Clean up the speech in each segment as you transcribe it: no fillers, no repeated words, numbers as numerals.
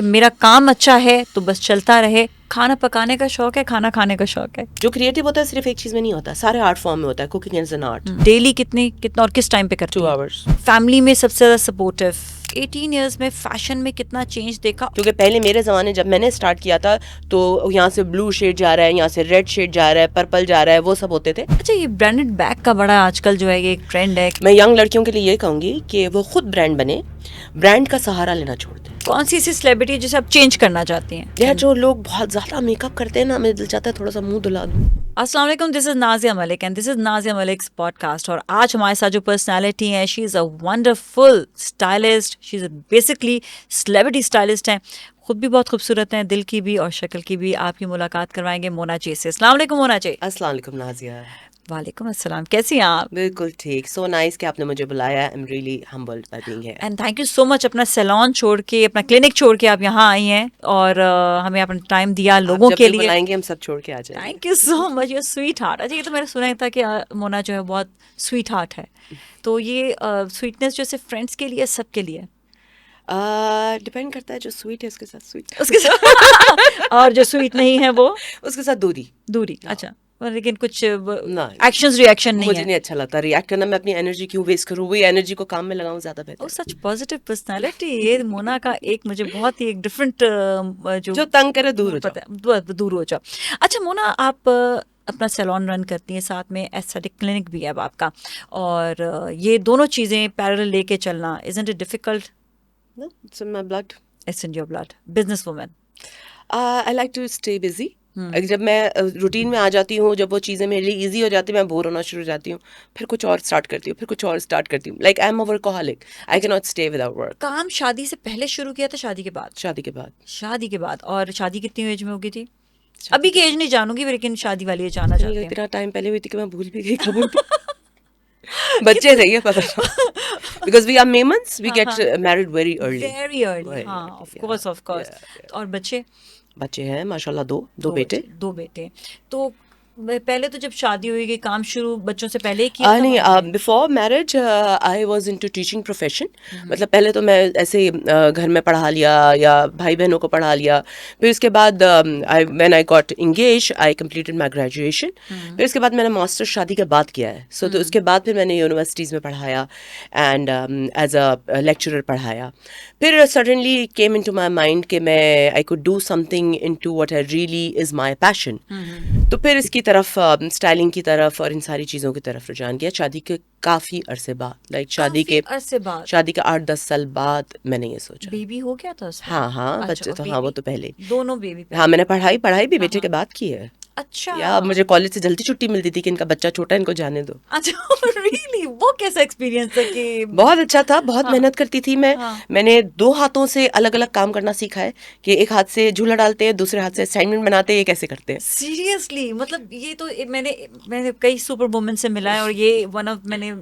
मेरा काम अच्छा है तो बस चलता रहे, खाना पकाने का शौक है, खाना खाने का शौक है। जो क्रिएटिव होता है सिर्फ एक चीज में नहीं होता, सारे आर्ट फॉर्म में होता है। Cooking is an art. Daily कितना और किस टाइम पे करती 2 है? hours। फैमिली में सबसे ज्यादा सपोर्टिव। 18 इयर्स में फैशन में कितना चेंज देखा? क्योंकि पहले मेरे ज़माने जब मैंने स्टार्ट किया था तो यहाँ से ब्लू शेड जा रहा है, यहाँ से रेड शेड जा रहा है, पर्पल जा रहा है, वो सब होते थे। अच्छा, ये ब्रांडेड बैग का बड़ा आजकल जो है ये एक ट्रेंड है। मैं यंग लड़कियों के लिए ये कहूँगी कि वो खुद ब्रांड बने, ब्रांड का सहारा लेना छोड़ दें। कौन सी ऐसी सेलिब्रिटी जिसे आप चेंज करना चाहती हैं? यार जो लोग बहुत ज़्यादा मेकअप करते हैं ना, मेरा दिल चाहता है थोड़ा सा मुंह धुला दूँ। अस्सलाम वालेकुम, this is Nazia Malik and this is Nazia Malik's podcast. और आज हमारे साथ जो पर्सनालिटी है, she is a wonderful stylist, she is basically celebrity stylist हैं, खुद भी बहुत खूबसूरत हैं, दिल की भी और शक्ल की भी। आपकी मुलाकात करवाएंगे मोना चे से। अस्सलाम वालेकुम मोना चे। अस्सलाम वालेकुम नाजिया। वालेकुम अस्सलाम, कैसी हैं आप? बिल्कुल ठीक। सो नाइस कि आपने मुझे बुलाया। आई am really humbled by being here. And thank you so much, अपना सैलून छोड़ के, अपना क्लिनिक छोड़ के आप यहाँ आई हैं और हमें अपना टाइम दिया लोगों के लिए। बुलाएंगे हम सब छोड़ के आ जाएंगे। Thank you so much, your sweet heart. अच्छा, ये तो मैंने सुना था कि मोना जो है बहुत स्वीट हार्ट है, तो ये स्वीटनेस जो सिर्फ फ्रेंड्स के लिए, सबके लिए? डिपेंड करता है, जो स्वीट है उसके साथ स्वीट, उसके साथ और जो स्वीट नहीं है वो उसके साथ दूरी। दूरी। अच्छा, लेकिन कुछ ना, एक्शंस रिएक्शन नहीं मुझे है? नहीं अच्छा लगता रिएक्ट करना। मैं अपनी एनर्जी क्यों वेस्ट करूँ, वही एनर्जी को काम में लगाऊं, ज्यादा ओ बेहतर। सच पॉजिटिव पर्सनालिटी। ये मोना का एक मुझे बहुत ही एक डिफरेंट जो तंग करे दूर हो पता है, दूर हो जाओ। अच्छा मोना, आप अपना सैलून रन करती हैं, साथ में एस्थेटिक क्लिनिक भी है अब आपका, और ये दोनों चीजें पैरेलल लेके चलना, isn't it difficult? No, it's in my blood. It's in your blood, business woman. I like to stay busy. जब मैं रूटीन में आ जाती हूँ, जब वो चीज़ें मेरे लिए इजी हो जाती है, मैं बोर होना शुरू हो जाती हूँ, फिर कुछ और स्टार्ट करती हूँ, फिर कुछ और स्टार्ट करती हूँ। Like I am a workaholic, I can not stay without work. काम शादी से पहले शुरू किया था, शादी के बाद? शादी के बाद। शादी के बाद। और शादी कितनी एज में होगी थी? अभी की एज नहीं जानूंगी, लेकिन शादी वाली एज जानना चाहते हैं। इतना टाइम पहले हुई थी कि मैं भूल भी गई कब हुई थी। बच्चे थे ये पता because we are Memons, we get married very early. Very early, हाँ, ऑफ कोर्स ऑफ कोर्स। और बच्चे? बच्चे हैं माशाल्लाह, दो बेटे। दो बेटे। तो पहले तो जब शादी हुई, कि काम शुरू बच्चों से पहले ही किया था? नहीं, before marriage I was into teaching profession. मतलब पहले तो मैं ऐसे ही घर में पढ़ा लिया या भाई बहनों को पढ़ा लिया। फिर उसके बाद when I got engage, I completed my graduation. फिर उसके बाद मैंने मास्टर शादी के बाद किया है। सो तो उसके बाद फिर मैंने यूनिवर्सिटीज़ में पढ़ाया एंड एज अ लेक्चरर पढ़ाया। फिर suddenly came into my mind कि मैं I could do something into what I really is my passion. तो फिर इसकी तरफ स्टाइलिंग की तरफ और इन सारी चीज़ों की तरफ रुझान गया शादी के काफ़ी अरसे बाद। लाइक शादी के 8-10 साल बाद मैंने ये सोचा। बेबी हो गया था उसमें? हाँ, बच्चे तो हाँ, वो तो पहले। दोनों बेबी? हाँ, मैंने पढ़ाई भी बेटे के बाद की है। अच्छा। या मुझे कॉलेज से जल्दी छुट्टी मिलती थी कि इनका बच्चा छोटा है, इनको जाने दो। अच्छा रियली? वो कैसा एक्सपीरियंस था? कि बहुत अच्छा था, बहुत मेहनत करती थी मैं। मैंने 2 हाथों से अलग अलग काम करना सीखा है कि एक हाथ से झूला डालते हैं, दूसरे हाथ से असाइनमेंट बनाते हैं, ये कैसे करते हैं। सीरियसली? मतलब ये तो मैंने कई सुपर वुमेन से मिला है, और ये मैंने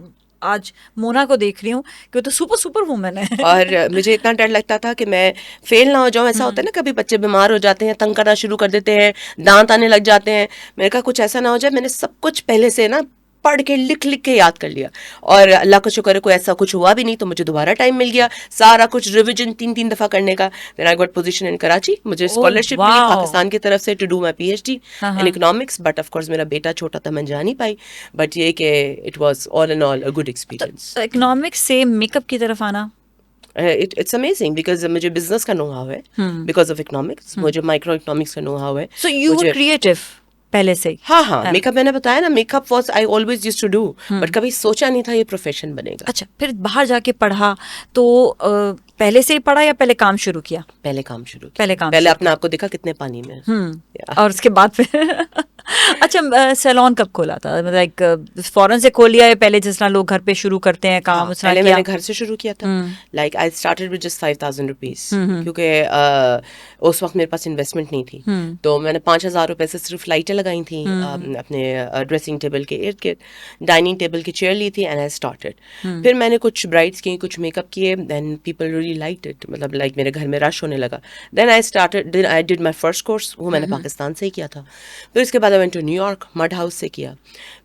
आज मोना को देख रही हूँ कि वो तो सुपर वुमेन है। और मुझे इतना डर लगता था कि मैं फेल ना हो जाऊं। ऐसा होता है ना, कभी बच्चे बीमार हो जाते हैं, तंग करना शुरू कर देते हैं, दांत आने लग जाते हैं। मैंने कहा कुछ ऐसा ना हो जाए। मैंने सब कुछ पहले से ना पढ़ के लिख के याद कर लिया, और अल्लाह का शुक्र है कोई ऐसा कुछ हुआ भी नहीं। तो मुझे दोबारा टाइम मिल गया सारा कुछ रिवीजन 3 दफा करने का। Then I got position in Karachi. मुझे स्कॉलरशिप मिली पाकिस्तान की तरफ से to do my PhD in economics. But of course मेरा बेटा छोटा था, मैं जा नहीं पाई। बट ये कि it was all in all a good experience. Economics से मेकअप की तरफ आना, इट्स अमेजिंग बिकॉज मुझे बिजनेस का नो हाउ है। बिकॉज ऑफ इकोनॉमिक्स मुझे माइक्रो इकोनॉमिक्स का नो हाउ है। सो यू वर क्रिएटिव पहले से? हाँ, मेकअप मैंने बताया ना, makeup was I always used to do, but कभी सोचा नहीं था ये प्रोफेशन बनेगा। अच्छा, फिर बाहर जाके पढ़ा तो पहले से ही पढ़ा या पहले काम शुरू किया? पहले काम शुरू किया। पहले अपने आप को देखा कितने पानी में। और उसके बाद फिर अच्छा, सैलून कब खोला था? मतलब लाइक फौरन से खोल लिया है पहले जिस तरह लोग घर पे शुरू करते हैं काम? पहले मैंने घर से शुरू किया था। Like I started with just 5000 rupees, क्योंकि उस वक्त मेरे पास इन्वेस्टमेंट नहीं थी। तो मैंने 5000 रुपए से सिर्फ लाइटें लगाई थी अपने ड्रेसिंग टेबल के इर्द गिर्द, डाइनिंग टेबल की चेयर ली थी एंड आई स्टार्टेड। फिर मैंने कुछ ब्राइड्स की, कुछ मेकअप किए, then people really liked it. मतलब लाइक मेरे घर में रश होने लगा। Then I did my first course, वो मैंने पाकिस्तान से ही किया था। फिर उसके बाद I went to New York, mud house से किया।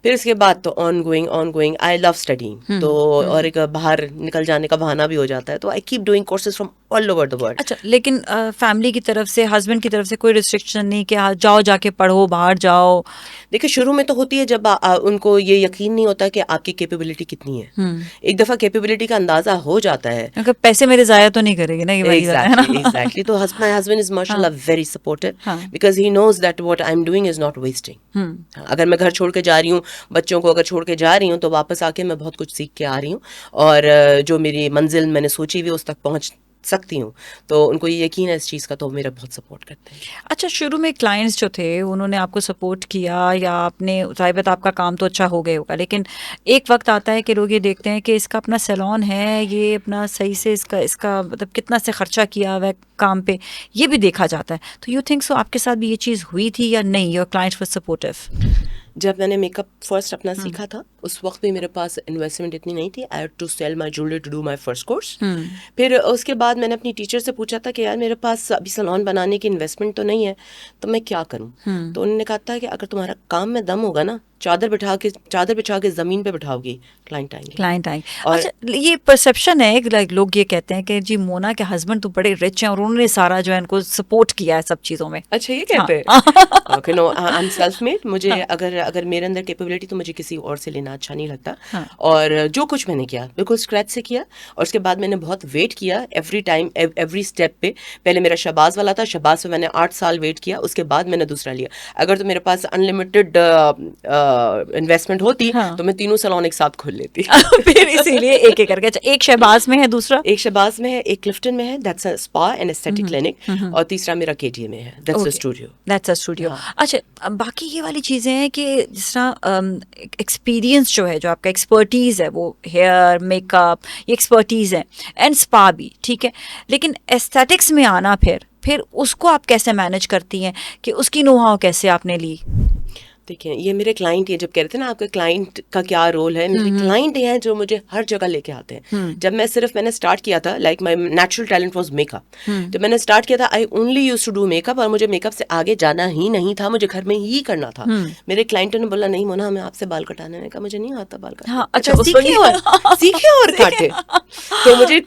फिर उसके बाद तो on going I love studying. तो और एक बाहर निकल जाने का बहाना भी हो जाता है, तो I keep doing courses from all over the world. अच्छा, लेकिन फैमिली की तरफ से, हस्बैंड की तरफ से कोई रिस्ट्रिक्शन नहीं कि हाँ, जाओ जाके पढ़ो, बाहर जाओ? देखिए शुरू में तो होती है जब उनको ये यकीन नहीं होता कि आपकी कैपेबिलिटी कितनी है। एक दफ़ा कैपेबिलिटी का अंदाज़ा हो जाता है। अगर पैसे मेरे ज़ाया तो नहीं करेगी ना, ये वाली बात है ना? Exactly. तो my husband is mashallah very supportive हाँ. because he knows that what I'm doing is not wasting. अगर मैं घर छोड़ के जा रही हूँ, बच्चों को अगर छोड़ के जा रही हूँ, तो वापस आके मैं बहुत कुछ सीख के आ रही हूँ और जो मेरी मंजिल मैंने सोची हुई उस तक पहुँच सकती हूँ, तो उनको ये यकीन है इस चीज़ का, तो वो मेरा बहुत सपोर्ट करते हैं। अच्छा, शुरू में क्लाइंट्स जो थे उन्होंने आपको सपोर्ट किया या आपने, ज़ाहिर बात आपका काम तो अच्छा हो गया होगा, लेकिन एक वक्त आता है कि लोग ये देखते हैं कि इसका अपना सैलून है, ये अपना सही से इसका मतलब कितना से खर्चा किया हुआ है काम पे, ये भी देखा जाता है। तो यू थिंक सो आपके साथ भी ये चीज़ हुई थी या नहीं? Your clients were supportive? जब मैंने मेकअप फर्स्ट अपना सीखा था, उस वक्त भी मेरे पास इन्वेस्टमेंट इतनी नहीं थी। I had to sell my jewellery to do my first course. फिर उसके बाद मैंने अपनी टीचर से पूछा था कि यार मेरे पास अभी सैलून बनाने की इन्वेस्टमेंट तो नहीं है, तो मैं क्या करूं? तो उन्होंने कहा था कि अगर तुम्हारा काम में दम होगा ना, चादर बिछा के ज़मीन पे बिठाओगी, क्लाइंट आएंगे। और अच्छा, ये परसेप्शन है, लाइक लोग ये कहते हैं कि जी मोना के हस्बैंड तो बड़े रिच हैं और उन्होंने सारा जो है इनको सपोर्ट किया है सब चीज़ों में। अच्छा, ये कहते हैं? Okay, no, I am self made. मुझे अगर मेरे अंदर कैपेबिलिटी, तो मुझे किसी और से लेना अच्छा नहीं लगता। और जो कुछ मैंने किया बिल्कुल स्क्रैच से किया, और उसके बाद मैंने बहुत वेट किया एवरी टाइम, एवरी स्टेप पे। पहले मेरा शहबाज वाला था, शहबाज पे मैंने 8 साल वेट किया, उसके बाद मैंने दूसरा लिया। अगर तो मेरे पास अनलिमिटेड इन्वेस्टमेंट होती, तो मैं तीनों सैलून एक साथ खोल लेती। फिर इसीलिए एक एक करके। अच्छा, एक शहबाज में है, दूसरा एक शहबाज में है, एक क्लिफ्टन में है, that's a spa and aesthetic clinic, और तीसरा मेरा केटीए में है, दैट्स अ स्टूडियो। अच्छा, अब बाकी ये वाली चीज़ें हैं कि जिस तरह एक्सपीरियंस जो है, जो आपका एक्सपर्टीज़ है, वो हेयर मेकअप, ये एक्सपर्टीज़ है, एंड स्पा भी ठीक है, लेकिन एस्थेटिक्स में आना, फिर उसको आप कैसे मैनेज करती हैं कि उसकी नो हाउ कैसे आपने ली? देखिए, ये मेरे क्लाइंट, ये जब कहते हैं ना आपके क्लाइंट का क्या रोल है, मेरे क्लाइंट ये हैं जो मुझे हर जगह लेके आते हैं। जब मैंने स्टार्ट किया था, like my natural talent was makeup. जब मैंने स्टार्ट किया था, I only used to do makeup, और मुझे मेकअप से आगे जाना ही नहीं था, मुझे घर में ही करना था। मेरे क्लाइंटों ने बोला, नहीं मोना, हमें आपसे बाल कटाने। मैंने कहा मुझे नहीं आता बाल काटना। हाँ, अच्छा, सीखे और काटे। तो मुझे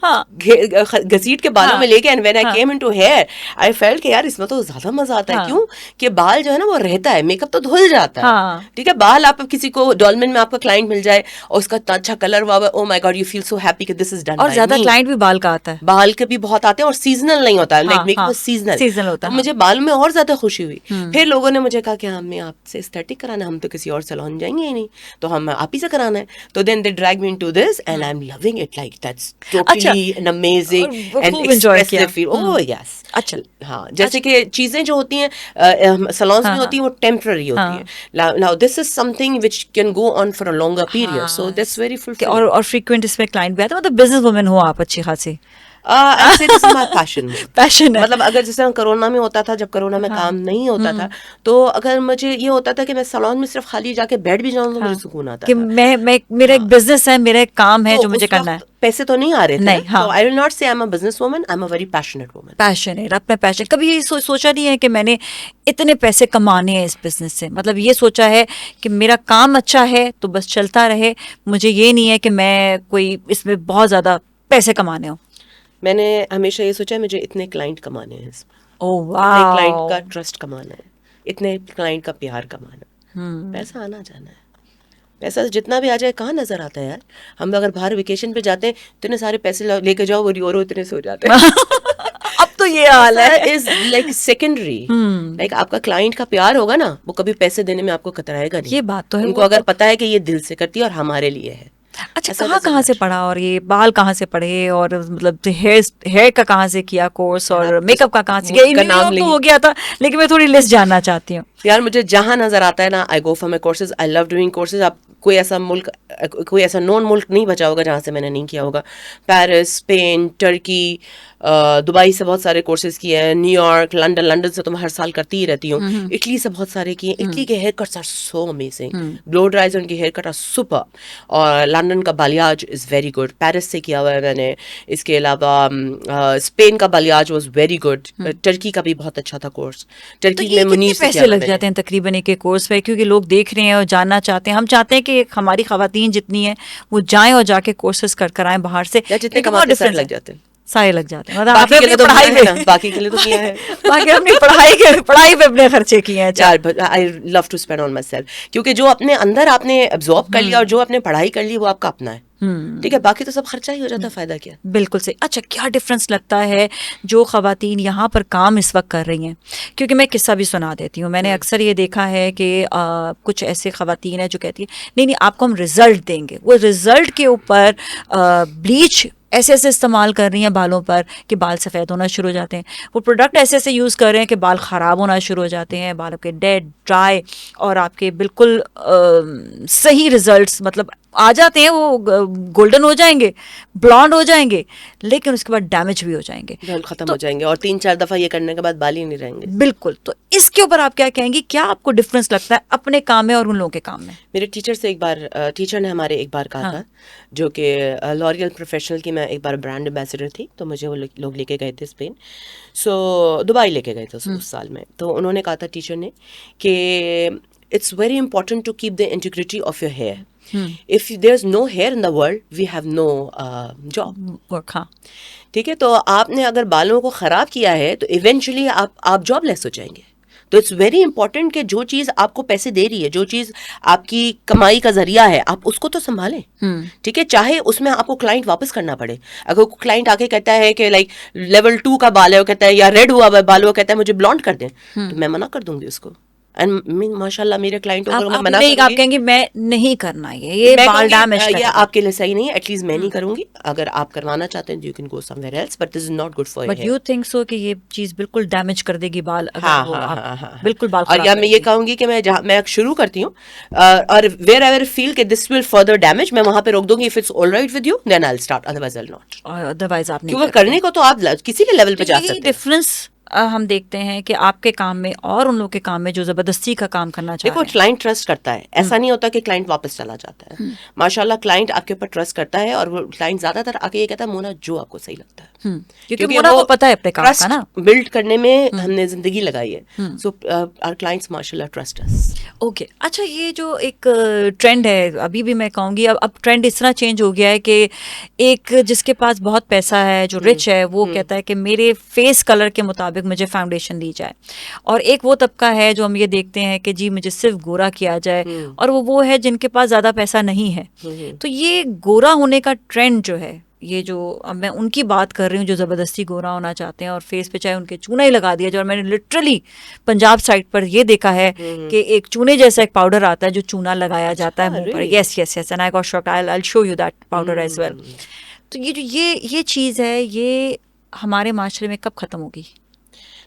घसीट के बालों में लेके, and when I came into hair, I felt कि यार इसमें तो ज्यादा मजा आता है। क्यों? कि बाल जो है ना वो रहता है, मेकअप तो धुल जाता है। ठीक है, बाल आप किसी को डॉलमेन में आपका क्लाइंट मिल जाए और उसका इतना अच्छा कलर हुआ, ओ my God, you feel so happy कि दिस इज डन। और ज्यादा क्लाइंट भी बाल का आता है, बाल के भी बहुत आते हैं, और सीजनल नहीं होता है, लाइक मेकअप सीजनल होता है। मुझे बाल में और ज्यादा खुशी हुई। फिर लोगों ने मुझे कहा कि हमें आपसे एस्थेटिक कराना है, हम तो किसी और सैलून जाएंगे ही नहीं, तो हम आप ही से कराना है। तो then they drag me into this, and I am loving it, like that's totally an amazing and expressive feel. Oh yes. अच्छा, हाँ, जैसे कि चीजें जो होती हैं सैलून्स में होती हैं, वो टेम्पररी होती है। Now this is something which can go on for a longer period, so that's very fulfilling. और फ्रीक्वेंट इसमें क्लाइंट भी आते हैं, मतलब बिजनेस वुमन हो आप अच्छी खासी। I say this is my passion. Passion है। मतलब अगर जैसे कोरोना में होता था, जब कोरोना में काम नहीं होता था, तो अगर मुझे ये होता था कि मैं सैलून में सिर्फ खाली जाके बैठ भी जाऊँ, तो मुझे सुकून आता कि था मैं मेरा एक बिजनेस है, मेरा एक काम है जो मुझे करना है। पैसे तो नहीं आ रहे थे, नहीं, हाँ। तो आई विल नॉट से I am a business woman, I am a very passionate woman. Passionate, अपना पैशन। कभी ये सोचा नहीं है कि मैंने इतने पैसे कमाने हैं इस बिजनेस से? मतलब ये सोचा है कि मेरा काम अच्छा है तो बस चलता रहे, मुझे ये नहीं है कि मैं कोई इसमें बहुत ज्यादा पैसे कमाने हो? मैंने हमेशा ये सोचा है मुझे इतने क्लाइंट कमाने हैं इसमें, इतने क्लाइंट का ट्रस्ट कमाना है, इतने क्लाइंट का प्यार कमाना। पैसा आना जाना है, पैसा जितना भी आ जाए कहाँ नजर आता है यार। हम अगर बाहर वेकेशन पे जाते हैं, इतने सारे पैसे लेके जाओ, और इतने से हो जाते हैं। अब तो ये हाल है, इज लाइक सेकेंडरी। लाइक आपका क्लाइंट का प्यार होगा ना, वो कभी पैसे देने में आपको कतराएगा नहीं। ये बात तो है। उनको अगर पता है कि ये दिल से करती है और हमारे लिए है। अच्छा, कहाँ से पढ़ा, और ये बाल कहाँ से पढ़े, और मतलब हेयर का कहाँ से किया कोर्स, और मेकअप का कहाँ से किया? नाम तो हो गया था, लेकिन मैं थोड़ी लिस्ट जानना चाहती हूँ। यार मुझे जहाँ नजर आता है ना, I go for my courses. I love doing courses. आप कोई ऐसा नॉन मुल्क नहीं बचा होगा जहाँ से मैंने नहीं किया होगा। पेरिस, स्पेन, टर्की, दुबई से बहुत सारे कोर्सेज किए हैं, न्यूयॉर्क, लंदन से तो मैं हर साल करती ही रहती हूँ। इटली से बहुत सारे किए। इटली के hair cuts are so amazing, blow dries उनकी हेयर कट आर सुपर। और लंदन का balayage is very good, Paris से किया हुआ है मैंने। इसके अलावा स्पेन का balayage was very good. Turkey का भी बहुत अच्छा था कोर्स। टर्की में मुनीर से पैसे लग जाते हैं तकरीबन एक कोर्स पे? क्योंकि लोग देख रहे हैं और जानना चाहते हैं। हम चाहते हैं कि हमारी खवातीन जितनी हैं वो जाएं और जाके कोर्सेज कर आएं बाहर से। जितने कमाते सर लग जाते हैं। सारे लग जाते हैं, मतलब बाकी आपने के लिए अपनी तो पढ़ाई किया है पे ना, बाकी के लिए तो किया है। बाकी अपनी पढ़ाई पे अपने खर्चे किए हैं। अच्छा। यार I love to spend on myself, क्योंकि जो अपने अंदर आपने एब्जॉर्ब कर लिया और जो आपने पढ़ाई कर ली वो आपका अपना है, ठीक है, बाकी तो सब खर्चा ही हो जाता है, फायदा क्या। बिल्कुल सही। अच्छा, क्या डिफरेंस लगता है जो ख़वातीन यहाँ पर काम इस वक्त कर रही हैं? क्योंकि मैं किस्सा भी सुना देती हूँ, मैंने अक्सर ये देखा है कि कुछ ऐसे ख़वातीन हैं जो कहती हैं नहीं नहीं आपको हम रिज़ल्ट देंगे, वो रिज़ल्ट के ऊपर ब्लीच ऐसे ऐसे इस्तेमाल कर रही हैं बालों पर कि बाल सफ़ेद होना शुरू हो जाते हैं, वो प्रोडक्ट ऐसे ऐसे यूज़ कर रहे हैं कि बाल ख़राब होना शुरू हो जाते हैं, बालों के डेड ड्राई और आपके बिल्कुल सही रिजल्ट्स मतलब आ जाते हैं, वो गोल्डन हो जाएंगे, ब्लॉन्ड हो जाएंगे, लेकिन उसके बाद डैमेज भी हो जाएंगे, बाल खत्म तो हो जाएंगे और 3-4 दफा ये करने के बाद बाल ही नहीं रहेंगे। बिल्कुल। तो इसके ऊपर आप क्या कहेंगी, क्या आपको डिफरेंस लगता है अपने काम में और उन लोगों के काम में? मेरे टीचर से एक बार टीचर ने हमारे एक बार कहा हाँ। था, जो कि लॉरियल प्रोफेशनल की मैं एक बार ब्रांड एम्बेसडर थी, तो मुझे वो लोग लेके गए थे स्पेन, सो दुबई लेके गए थे उस साल में। तो उन्होंने कहा था टीचर ने कि it's very important to keep the integrity of your hair, if there is no hair in the world we have no job. Work, हाँ। ठीक है, तो आपने अगर बालों को खराब किया है तो इवेंचुअली आप जॉबलेस हो जाएंगे। तो इट्स वेरी इंपॉर्टेंट कि जो चीज़ आपको पैसे दे रही है, जो चीज़ आपकी कमाई का जरिया है, आप उसको तो संभालें, ठीक है, चाहे उसमें आपको क्लाइंट वापस करना पड़े। अगर क्लाइंट आके कहता है कि लाइक लेवल 2 का बाल है, वो कहता है या रेड हुआ हुआ बाल, वो कहता है मुझे ब्लॉन्ड कर दें, तो मैं मना कर दूंगी उसको। एंड माशाल्लाह मेरे क्लाइंटों को मैं मना नहीं, आप करूंगी, कहेंगे मैं नहीं करना ये मैं बाल कहूंगी, डैमेज ये करेगा। आपके लिए सही नहीं है, एटलीस्ट मैं नहीं करूंगी। अगर आप करवाना चाहते हैं you can go somewhere else, but this is not good for but you think so कि ये चीज बिल्कुल डैमेज कर देगी बाल, अगर हाँ वो हाँ आप हाँ हाँ, बिल्कुल बाल और खराब या मैं ये करेगी? कहूंगी कि मैं शुरू करती हूँ और वेयर एवर फील कि दिस विल फर्दर डैमेज, मैं वहां पे रोक दूंगी। If it's alright with you then I will start, otherwise I will not. और अदरवाइज आप नहीं क्योंकि करते करने को तो आप किसी भी लेवल पे तो जा यही सकते हैं। डिफरेंस हम देखते हैं कि आपके काम में और उन लोगों के काम में जो जबरदस्ती का काम करना चाह देखो रहे हैं। क्लाइंट ट्रस्ट करता है, ऐसा नहीं होता कि क्लाइंट वापस चला जाता है। माशाल्लाह क्लाइंट आपके ऊपर ट्रस्ट करता है और वो क्लाइंट ज्यादातर आके ये कहता है मोना जो आपको सही लगता है, क्योंकि मोना को पता है अपने काम का ना। बिल्ड करने में हमने जिंदगी लगाई है, सो आवर क्लाइंट्स माशाल्लाह ट्रस्ट अस। ओके। अच्छा, ये जो एक ट्रेंड है, अभी भी मैं कहूँगी अब ट्रेंड इस तरह चेंज हो गया है कि एक जिसके पास बहुत पैसा है, जो रिच है, वो कहता है कि मेरे फेस कलर के मुताबिक मुझे फाउंडेशन दी जाए, और एक वो तबका है जो हम ये देखते हैं कि जी मुझे सिर्फ गोरा किया जाए, और वो है जिनके पास ज़्यादा पैसा नहीं है। तो ये गोरा होने का ट्रेंड जो है, ये जो अब मैं उनकी बात कर रही हूँ जो ज़बरदस्ती गोरा होना चाहते हैं और फेस पे चाहे उनके चूना ही लगा दिया जाए, और मैंने लिटरली पंजाब साइड पर ये देखा है कि एक चूने जैसा एक पाउडर आता है जो चूना लगाया जाता है मुंह पर। Yes yes yes, and I got shocked, I will show you that powder as well. तो ये जो ये चीज़ है, ये हमारे माशरे में कब ख़त्म होगी?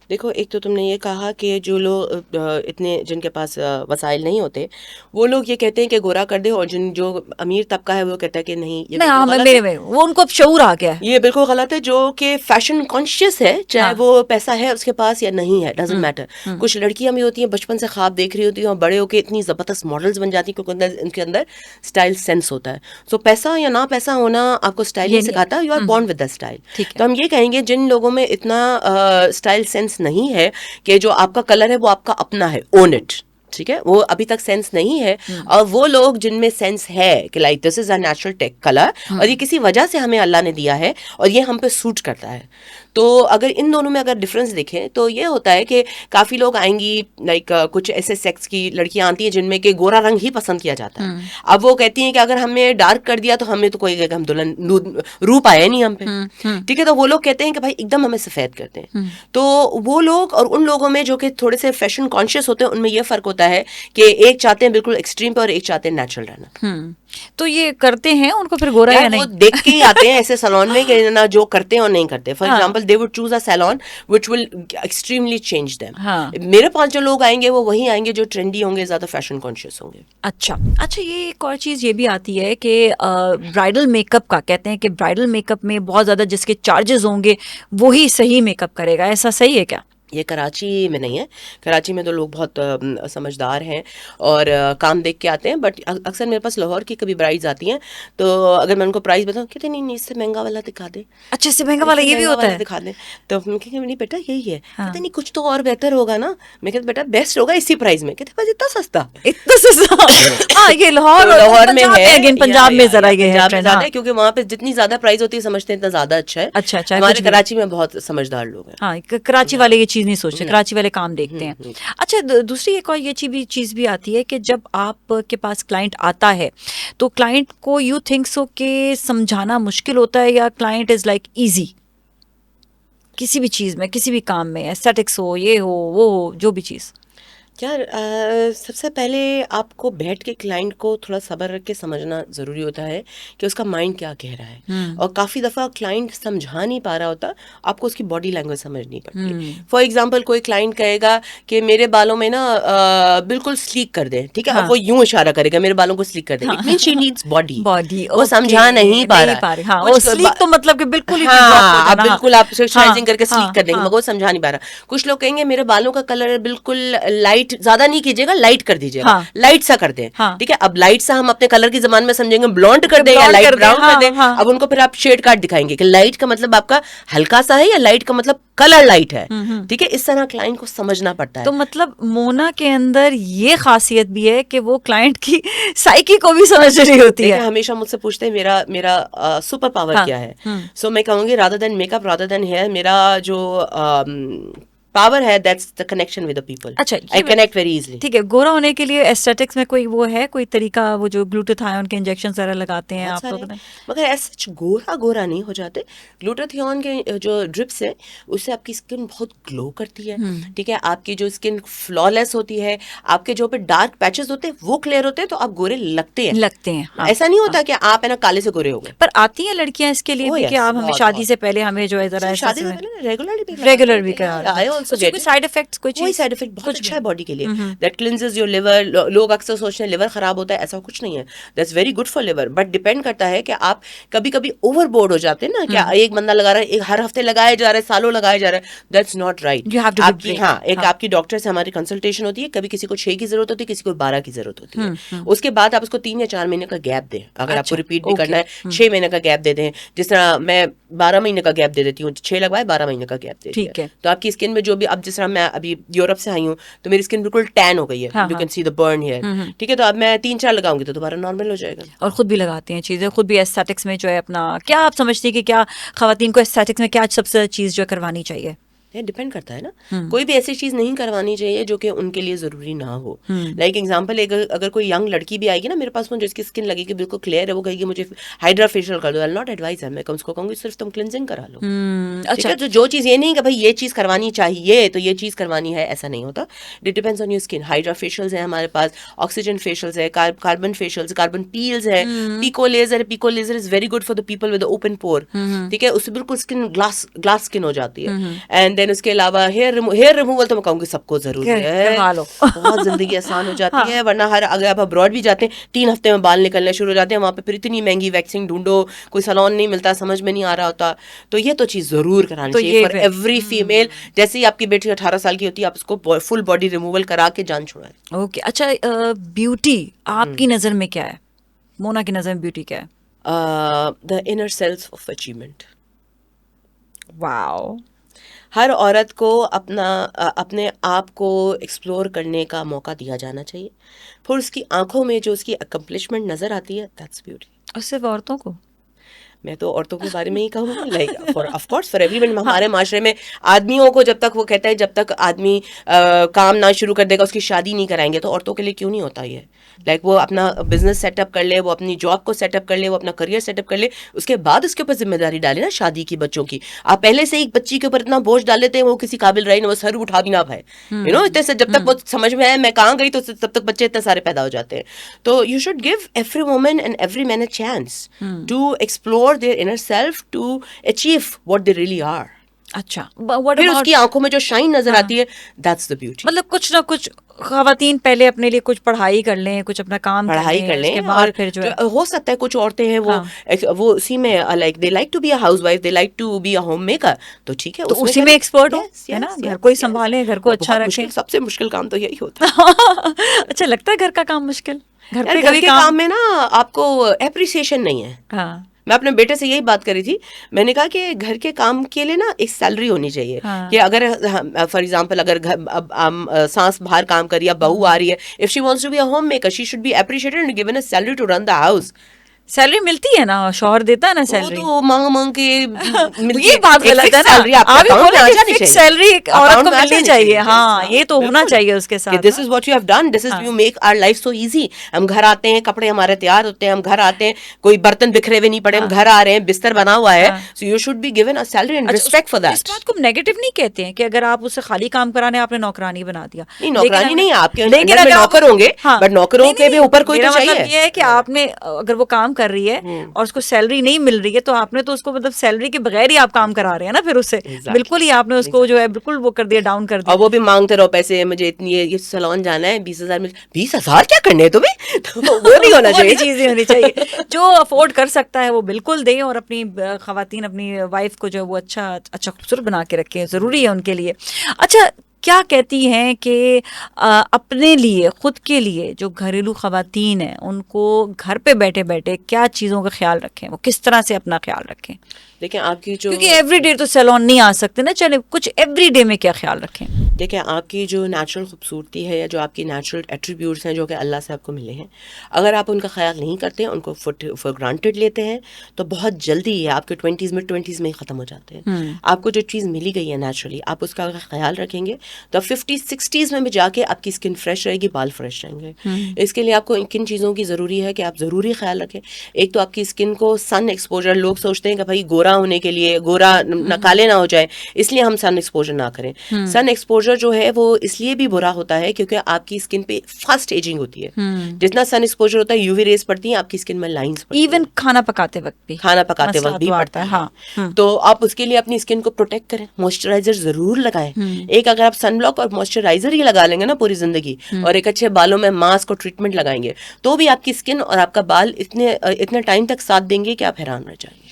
देखो, एक तो तुमने ये कहा कि जो लोग इतने जिनके पास वसाइल नहीं होते, वो लोग ये कहते हैं कि गोरा कर दे, और जो अमीर तबका है वो कहता है कि नहीं, ये नहीं, बिल्कुल हाँ, गलत मेरे है। में वो उनको अब शऊर आ गया है। ये बिल्कुल गलत है। जो कि फैशन कॉन्शियस है, चाहे हाँ। वो पैसा है उसके पास या नहीं है, डजंट मैटर। कुछ लड़कियां भी होती हैं बचपन से ख्वाब देख रही होती हैं और बड़े होकर इतनी जबरदस्त मॉडल्स बन जाती हैं क्योंकि उनके अंदर स्टाइल सेंस होता है। सो पैसा या ना पैसा होना आपको स्टाइल नहीं सिखाता, you are born with the style. ठीक है। तो हम ये कहेंगे जिन लोगों में इतना स्टाइल सेंस नहीं है कि जो आपका कलर है वो आपका अपना है, ओन इट, ठीक है, वो अभी तक सेंस नहीं है। और वो लोग जिनमें सेंस है कि like this is a natural take colour और ये किसी वजह से हमें अल्लाह ने दिया है और ये हम पे सूट करता है, तो अगर इन दोनों में अगर डिफरेंस देखें तो ये होता है कि काफ़ी लोग आएंगी, लाइक कुछ ऐसे सेक्स की लड़कियां आती हैं जिनमें कि गोरा रंग ही पसंद किया जाता है। अब वो कहती हैं कि अगर हमने डार्क कर दिया तो हमें तो कोई कहेगा हम दुल्हन रूप आया नहीं हम पे, ठीक है, तो वो लोग कहते हैं कि भाई एकदम हमें सफ़ेद करते हैं। तो वो लोग और उन लोगों में जो कि थोड़े से फैशन कॉन्शियस होते हैं उनमें ये फ़र्क होता है कि एक चाहते हैं बिल्कुल एक्सट्रीम पे और एक चाहते हैं नेचुरल रहना। तो ये करते हैं उनको फिर गोरा या नहीं? वो देख के ही आते हैं ऐसे सैलून में कि ना जो करते हैं और नहीं करते। For example they would choose a salon which will extremely change them. मेरे पास जो लोग आएंगे वो वही आएंगे जो ट्रेंडी होंगे, ज्यादा फैशन कॉन्शियस होंगे। अच्छा, ये एक और चीज़ ये भी आती है कि ब्राइडल मेकअप का कहते हैं कि ब्राइडल मेकअप में बहुत ज़्यादा जिसके चार्जेस होंगे वही सही मेकअप करेगा, ऐसा सही है क्या? ये कराची में नहीं है। कराची में तो लोग बहुत समझदार हैं और काम देख के आते हैं, बट अक्सर मेरे पास लाहौर की कभी ब्राइड्स आती हैं, तो अगर मैं उनको प्राइस बताऊँ, कहते नहीं नहीं इससे महंगा वाला दिखा दे, अच्छा, इससे महंगा वाला इससे ये भी महंगा होता वाला है? दिखा दे। तो मैं कहती नहीं बेटा यही है। हाँ। कहते नहीं कुछ तो और बेहतर होगा ना। मैं कहती बेटा बेस्ट होगा इसी प्राइस में। कहते बस इतना सस्ता। इतना सस्ता? हाँ, ये लाहौर तो और लाहौर में पंजाब है, अगेन, पंजाब में जरा ये है पंजाब में ट्रेंड। ज्यादा हाँ है, क्योंकि वहाँ पे जितनी ज्यादा प्राइस होती है समझते हैं इतना ज्यादा अच्छा है। अच्छा, चाहे हमारे कुछ भी। कराची में बहुत समझदार लोग हैं। हाँ, कराची वाले ये चीज नहीं सोचते, नहीं। कराची वाले काम देखते हैं। अच्छा, दूसरी एक और ये चीज भी आती है कि जब आप के पास क्लाइंट आता है तो क्लाइंट को यू थिंक सो कि समझाना मुश्किल होता है, या क्लाइंट इज लाइक इजी किसी भी चीज में, किसी भी काम में, एस्थेटिक्स हो, ये हो, वो हो, जो भी चीज? यार सबसे पहले आपको बैठ के क्लाइंट को थोड़ा सब्र रख के समझना ज़रूरी होता है कि उसका माइंड क्या कह रहा है। और काफ़ी दफ़ा क्लाइंट समझा नहीं पा रहा होता, आपको उसकी बॉडी लैंग्वेज समझनी पड़ती है। फॉर एग्जांपल कोई क्लाइंट कहेगा कि मेरे बालों में ना बिल्कुल स्लीक कर दें, ठीक है। हाँ। अब वो यूं इशारा करेगा मेरे बालों को स्लीक कर दें, हाँ। It mean she needs body. Body, वो समझा नहीं पा रहा है। हाँ, वो स्लीक तो मतलब कि बिल्कुल ही drop हो हाँ, आप जाना। बिल्कुल आप स्ट्रेचिंग करके हाँ, स्लीक कर देंगे, हाँ। मगर वो समझा नहीं पा रहा। कुछ लोग कहेंगे मेरे बालों का कलर बिल्कुल लाइट, ज्यादा नहीं कीजिएगा, लाइट कर दीजिएगा, हाँ। लाइट सा कर दें, हाँ। ठीक है। अब लाइट सा हम अपने कलर की जबान में समझेंगे ब्लॉन्ड कर दें या blonde लाइट कर दें, ब्राउन हाँ, कर दें। हाँ। अब उनको फिर आप शेड कार्ड दिखाएंगे कि लाइट का मतलब आपका हल्का सा है या लाइट का मतलब कलर लाइट है, ठीक है। इस तरह क्लाइंट को समझना पड़ता है। तो मतलब मोना के अंदर ये खासियत भी है कि वो क्लाइंट की साइकी को भी समझ रही होती देखिए है। हमेशा मुझसे पूछते हैं मेरा मेरा सुपर पावर हाँ, क्या है। सो मैं कहूंगी rather than makeup, rather than hair, मेरा जो पावर है that's the connection with the people. अच्छा, आई कनेक्ट वेरी इजीली। ठीक है। गोरा होने के लिए एस्थेटिक्स में कोई वो है, कोई तरीका, वो जो ग्लूटाथायोन के इंजेक्शन वगैरह लगाते हैं, बहुत आप तो सारे, बताएं। मगर ऐसे गोरा गोरा नहीं हो जाते। ग्लूटाथियोन के जो ड्रिप्स है उससे आपकी स्किन बहुत ग्लो करती है, ठीक है। आपकी जो स्किन फ्लॉलेस होती है, आपके जो पे डार्क पैचेस होते हैं वो क्लियर होते हैं, तो आप गोरे लगते हैं। हाँ, ऐसा नहीं होता कि आप है ना काले से गोरे हो गए। पर आती हैं लड़कियां इसके लिए Oh भी कि yes, आप हमें बहुत, शादी बहुत। से पहले हमें जो है जरा सिर्फ शादी से ऐसा पहले रेगुलरली रेगुलर भी करा आई आल्सो उससे कोई साइड इफेक्ट्स, कोई वही चीज? साइड इफेक्ट बहुत कुछ अच्छा भी है बॉडी के लिए। That cleanses your liver. लोग अक्सर सोचते हैं लिवर खराब होता है, ऐसा कुछ नहीं है। That's very good for liver, but depend करता है कि आप कभी कभी ओवरबोर्ड हो जाते हैं ना, क्या एक बंदा लगा रहा है, एक हर हफ्ते लगाया जा रहा है, सालों लगाया जा रहा है, that's not right. You have to give आपकी break. हाँ, एक हाँ। आपकी डॉक्टर से हमारी कंसल्टेशन होती है, कभी किसी को 6 की जरूरत होती है, किसी को 12 की जरूरत होती है। उसके बाद आप उसको 3 या 4 महीने का गैप दें। अगर आपको रिपीट भी करना है 6 महीने का गैप दे दें। जिस तरह मैं 12 महीने का गैप दे देती हूँ, 6 लगवाए 12 महीने का गैप दे ठीक दिया। है। तो आपकी स्किन में जो भी, अब जिस तरह मैं अभी यूरोप से आई हूँ तो मेरी स्किन बिल्कुल टैन हो गई है, हाँ, you can see the burn here, ठीक है। तो अब मैं 3-4 लगाऊंगी तो दोबारा नॉर्मल हो जाएगा। और खुद भी लगाती हैं चीजें, खुद भी एस्थेटिक्स में जो है अपना, क्या आप समझती हैं कि क्या खवातीन को एस्थेटिक्स में क्या सबसे चीज जो करवानी चाहिए? ये डिपेंड करता है ना। कोई भी ऐसी चीज नहीं करवानी चाहिए जो कि उनके लिए जरूरी ना हो। लाइक एग्जांपल, अगर कोई यंग लड़की भी आएगी ना मेरे पास में, जिसकी स्किन लगेगी बिल्कुल क्लियर है, वो कहेगी मुझे हाइड्रा फेशियल कर दो, आई नॉट एडवाइस है। मैं उसको कहूंगी सिर्फ तुम क्लिंजिंग करा लो। अच्छा, तो जो चीज ये नहीं कि भाई ये चीज करवानी चाहिए तो ये चीज करवानी है, ऐसा नहीं होता। It depends on your skin. Hydra facials है हमारे पास, ऑक्सीजन फेशियल्स है, कार्बन फेशियल्स, कार्बन पील्स है, pico laser is very good for the people with open pore, ठीक है। उससे बिल्कुल स्किन ग्लास स्किन हो जाती है। एंड देन उसके अलावा हेयर रिमूवल तो मैं कहूंगी सबको जरूरी है, करवा लो। बहुत जिंदगी आसान हो जाती है। वरना अगर आप अब्रॉड भी जाते हैं 3 हफ्ते में बाल निकलने शुरू हो जाते हैं, वहां पे फिर इतनी महंगी वैक्सिंग ढूंढो, कोई सैलून नहीं मिलता, समझ में नहीं आ रहा होता। तो ये तो चीज जरूर करानी तो चाहिए ये फॉर एवरी फीमेल। जैसे ही आपकी बेटी 18 साल की होती है, आप उसको फुल बॉडी रिमूवल करा के जान छुड़ाएं। ओके। अच्छा, ब्यूटी आपकी नजर में क्या है? मोना की नजर में ब्यूटी क्या है? The inner self of achievement. Wow. हर औरत को अपने आप को एक्सप्लोर करने का मौका दिया जाना चाहिए। फिर उसकी आंखों में जो उसकी अकम्पलिशमेंट नजर आती है, दैट्स ब्यूटी। और सिर्फ औरतों को? मैं तो औरतों के बारे में ही कहूँगी, like for of course for everyone. हमारे माशरे में आदमियों को जब तक वो कहता है जब तक आदमी काम ना शुरू कर देगा उसकी शादी नहीं कराएंगे, तो औरतों के लिए क्यों नहीं होता ये? लाइक वो अपना बिजनेस सेटअप कर ले, वो अपनी जॉब को सेटअप कर ले, वो अपना करियर सेटअप कर ले, उसके बाद उसके ऊपर जिम्मेदारी डाले ना शादी की, बच्चों की। आप पहले से एक बच्ची के ऊपर इतना बोझ डाल देते हैं, वो किसी काबिल रही ना, वो सर उठा भी ना पाए, यू नो। इतने से जब तक वो समझ में आए मैं कहाँ गई, तो तब तक बच्चे इतने सारे पैदा हो जाते हैं। तो you should give every woman and every man a chance to explore their inner self, to achieve what they really are. अच्छा, what फिर about उसकी आंखों में जो शाइन नजर आती है, that's the beauty. मतलब कुछ ना कुछ खवातीन पहले अपने लिए कुछ पढ़ाई कर लें, कुछ अपना काम पढ़ाई कर उसके लें, बाद और फिर जो है हो सकता है कुछ औरतें हैं हाँ वो उसी में like they like to be a housewife, they like to be a homemaker, तो ठीक है तो उसमें उसी करें। में एक्सपर्ट हो, यस है ना, यस घर को ही यस यस, संभालें, घर को अच्छा बहुत रखें। मुश्किल, सबसे मुश्किल काम तो यही होता है। अच्छा लगता है घर का काम मुश्किल? घर यार पे घर कभी के काम? काम में ना आपको एप्रिसिएशन नहीं है। हाँ मैं अपने बेटे से यही बात करी थी, मैंने कहा कि घर के काम के लिए ना एक सैलरी होनी चाहिए, कि हाँ अगर फॉर एग्जांपल अगर घर अब सास बाहर काम कर रही है, बहू आ रही है, if she wants to be a homemaker she should be appreciated and given a salary to run the house. Salary मिलती है ना, शौहर देता है ना वो सैलरी। तो मांग मांग के मिलती ये है, बात एक गलत है फिक्स ना, सैलरी आपके आप ही अकाउंट में बोले आ कि जानी फिक्स चाहिए, सैलरी एक औरत अकाउंट को में आ मिलनी जानी चाहिए, चाहिए। हाँ ये तो होना बिल्कुल, चाहिए उसके कि साथ दिस ना। Is what you have done, this is हाँ you make our life so easy. हम घर आते हैं, कपड़े हमारे तैयार होते हैं, हम घर आते हैं, कोई बर्तन बिखरे हुए नहीं पड़े, हम हाँ घर आ रहे हैं, बिस्तर बना हुआ है, हाँ। So you should be given a salary and अच्छा रिस्पेक्ट फॉर इस दैट। बात को नेगेटिव नहीं कहते हैं कि अगर आप उससे खाली काम कराने आपने नौकरानी बना दिया, नहीं, लेकिन नौकरानी अगर नहीं, आपके लेकिन अंडर में अगर आप नौकर होंगे, हाँ बट नौकरों नहीं नहीं के भी नहीं, ऊपर कोई तो मेरा मतलब चाहिए। ये है कि आपने अगर वो काम कर रही है और उसको सैलरी नहीं मिल रही है तो आपने तो उसको मतलब सैलरी के बगैर ही आप काम करा रहे हैं ना फिर उससे, बिल्कुल एग्जैक्टली ही आपने उसको जो है बिल्कुल वो कर दिया, डाउन कर और दिया। वो भी मांगते रहो पैसे, मुझे इतनी ये सैलून जाना है 20,000 में, 20,000 क्या करने हैं तुम्हें? तो वो नहीं होना वो वाली चाहिए चीज नहीं होनी चाहिए, जो अफोर्ड कर सकता है वो बिल्कुल दे, और अपनी खवातीन अपनी वाइफ को जो है वो अच्छा अच्छा खूबसूरत बना के रखें, जरूरी है उनके लिए। अच्छा क्या कहती हैं कि अपने लिए खुद के लिए जो घरेलू खवातीन हैं उनको घर पे बैठे बैठे क्या चीज़ों का ख्याल रखें, वो किस तरह से अपना ख्याल रखें? देखिए आपकी जो क्योंकि एवरीडे तो सैलून नहीं आ सकते ना, चले कुछ एवरीडे में क्या ख्याल रखें? देखिए आपकी जो नेचुरल खूबसूरती है या जो आपकी नेचुरल एट्रीब्यूट्स हैं जो कि अल्लाह से आपको मिले हैं, अगर आप उनका ख्याल नहीं करते हैं, उनको फॉर ग्रांटेड लेते हैं, तो बहुत जल्दी ये आपके 20s मिड 20s में ही ख़त्म हो जाते हैं। आपको जो चीज़ मिली गई है नेचुरली, आप उसका अगर ख्याल रखेंगे तो 50s 60s में भी जाके आपकी स्किन फ्रेश रहेगी, बाल फ्रेश रहेंगे। इसके लिए आपको किन चीज़ों की ज़रूरी है कि आप ज़रूरी ख्याल रखें। एक तो आपकी स्किन को सन एक्सपोजर, लोग सोचते हैं कि भाई गोरा होने के लिए, गोरा न काले ना हो जाए इसलिए हम सन एक्सपोजर ना करें। सन एक्सपोजर जो है वो इसलिए भी बुरा होता है क्योंकि आपकी स्किन पे फास्ट एजिंग होती है। जितना सन एक्सपोजर होता है यूवी रेज पड़ती हैं, आपकी स्किन में लाइंस पड़ती इवन हैं, खाना पकाते वक्त भी खाना पकाते मसला वक्त भी तो पड़ती आता है, हैं। हाँ। तो आप उसके लिए अपनी स्किन को प्रोटेक्ट करें, मॉइस्चराइजर जरूर लगाएं। एक अगर आप सनब्लॉक और मॉइस्चराइजर ही लगा लेंगे ना पूरी जिंदगी, और एक अच्छे बालों में मास्क और ट्रीटमेंट लगाएंगे, तो भी आपकी स्किन और आपका बाल इतने टाइम तक साथ देंगे कि आप हैरान रह जाएंगे।